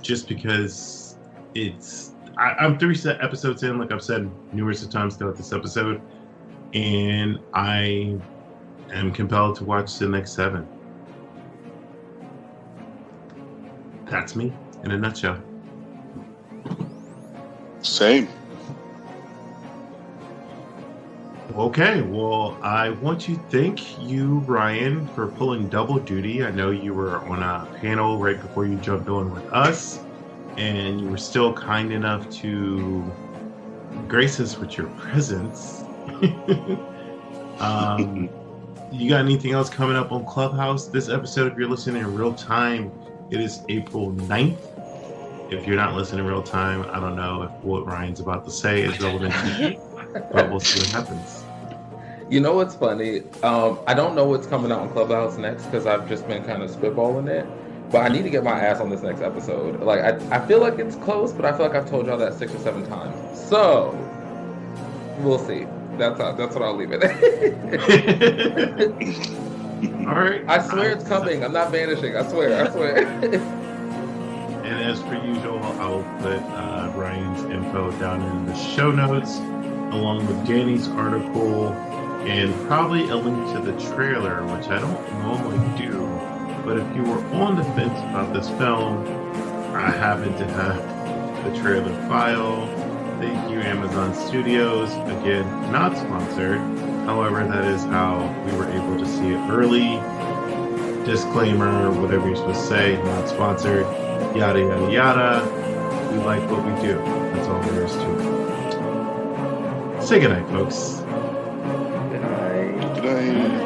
Just because I'm 3 episodes in, like I've said numerous times throughout this episode, and I am compelled to watch the next 7. That's me in a nutshell. Same. Okay, well, I want to thank you, Ryan, for pulling double duty. I know you were on a panel right before you jumped on with us, and you were still kind enough to grace us with your presence. You got anything else coming up on Clubhouse? This episode, if you're listening in real time, it is April 9th. If you're not listening in real time, I don't know if what Ryan's about to say is relevant to you. but we'll see what happens. You know what's funny? I don't know what's coming out on Clubhouse next because I've just been kind of spitballing it. But I need to get my ass on this next episode. Like I feel like it's close, but I feel like I've told y'all that 6 or 7 times. So we'll see. That's what I'll leave it at. All right. I swear it's coming. I'm not vanishing. I swear. And as per usual, I'll put Ryan's info down in the show notes, along with Danny's article, and probably a link to the trailer, which I don't normally do. But if you were on the fence about this film, I happen to have the trailer file. Thank you, Amazon Studios. Again, not sponsored. However, that is how we were able to see it early. Disclaimer, whatever you're supposed to say, not sponsored. Yada, yada, yada. We like what we do. That's all there is to it. Say goodnight, folks. Good night. Good night.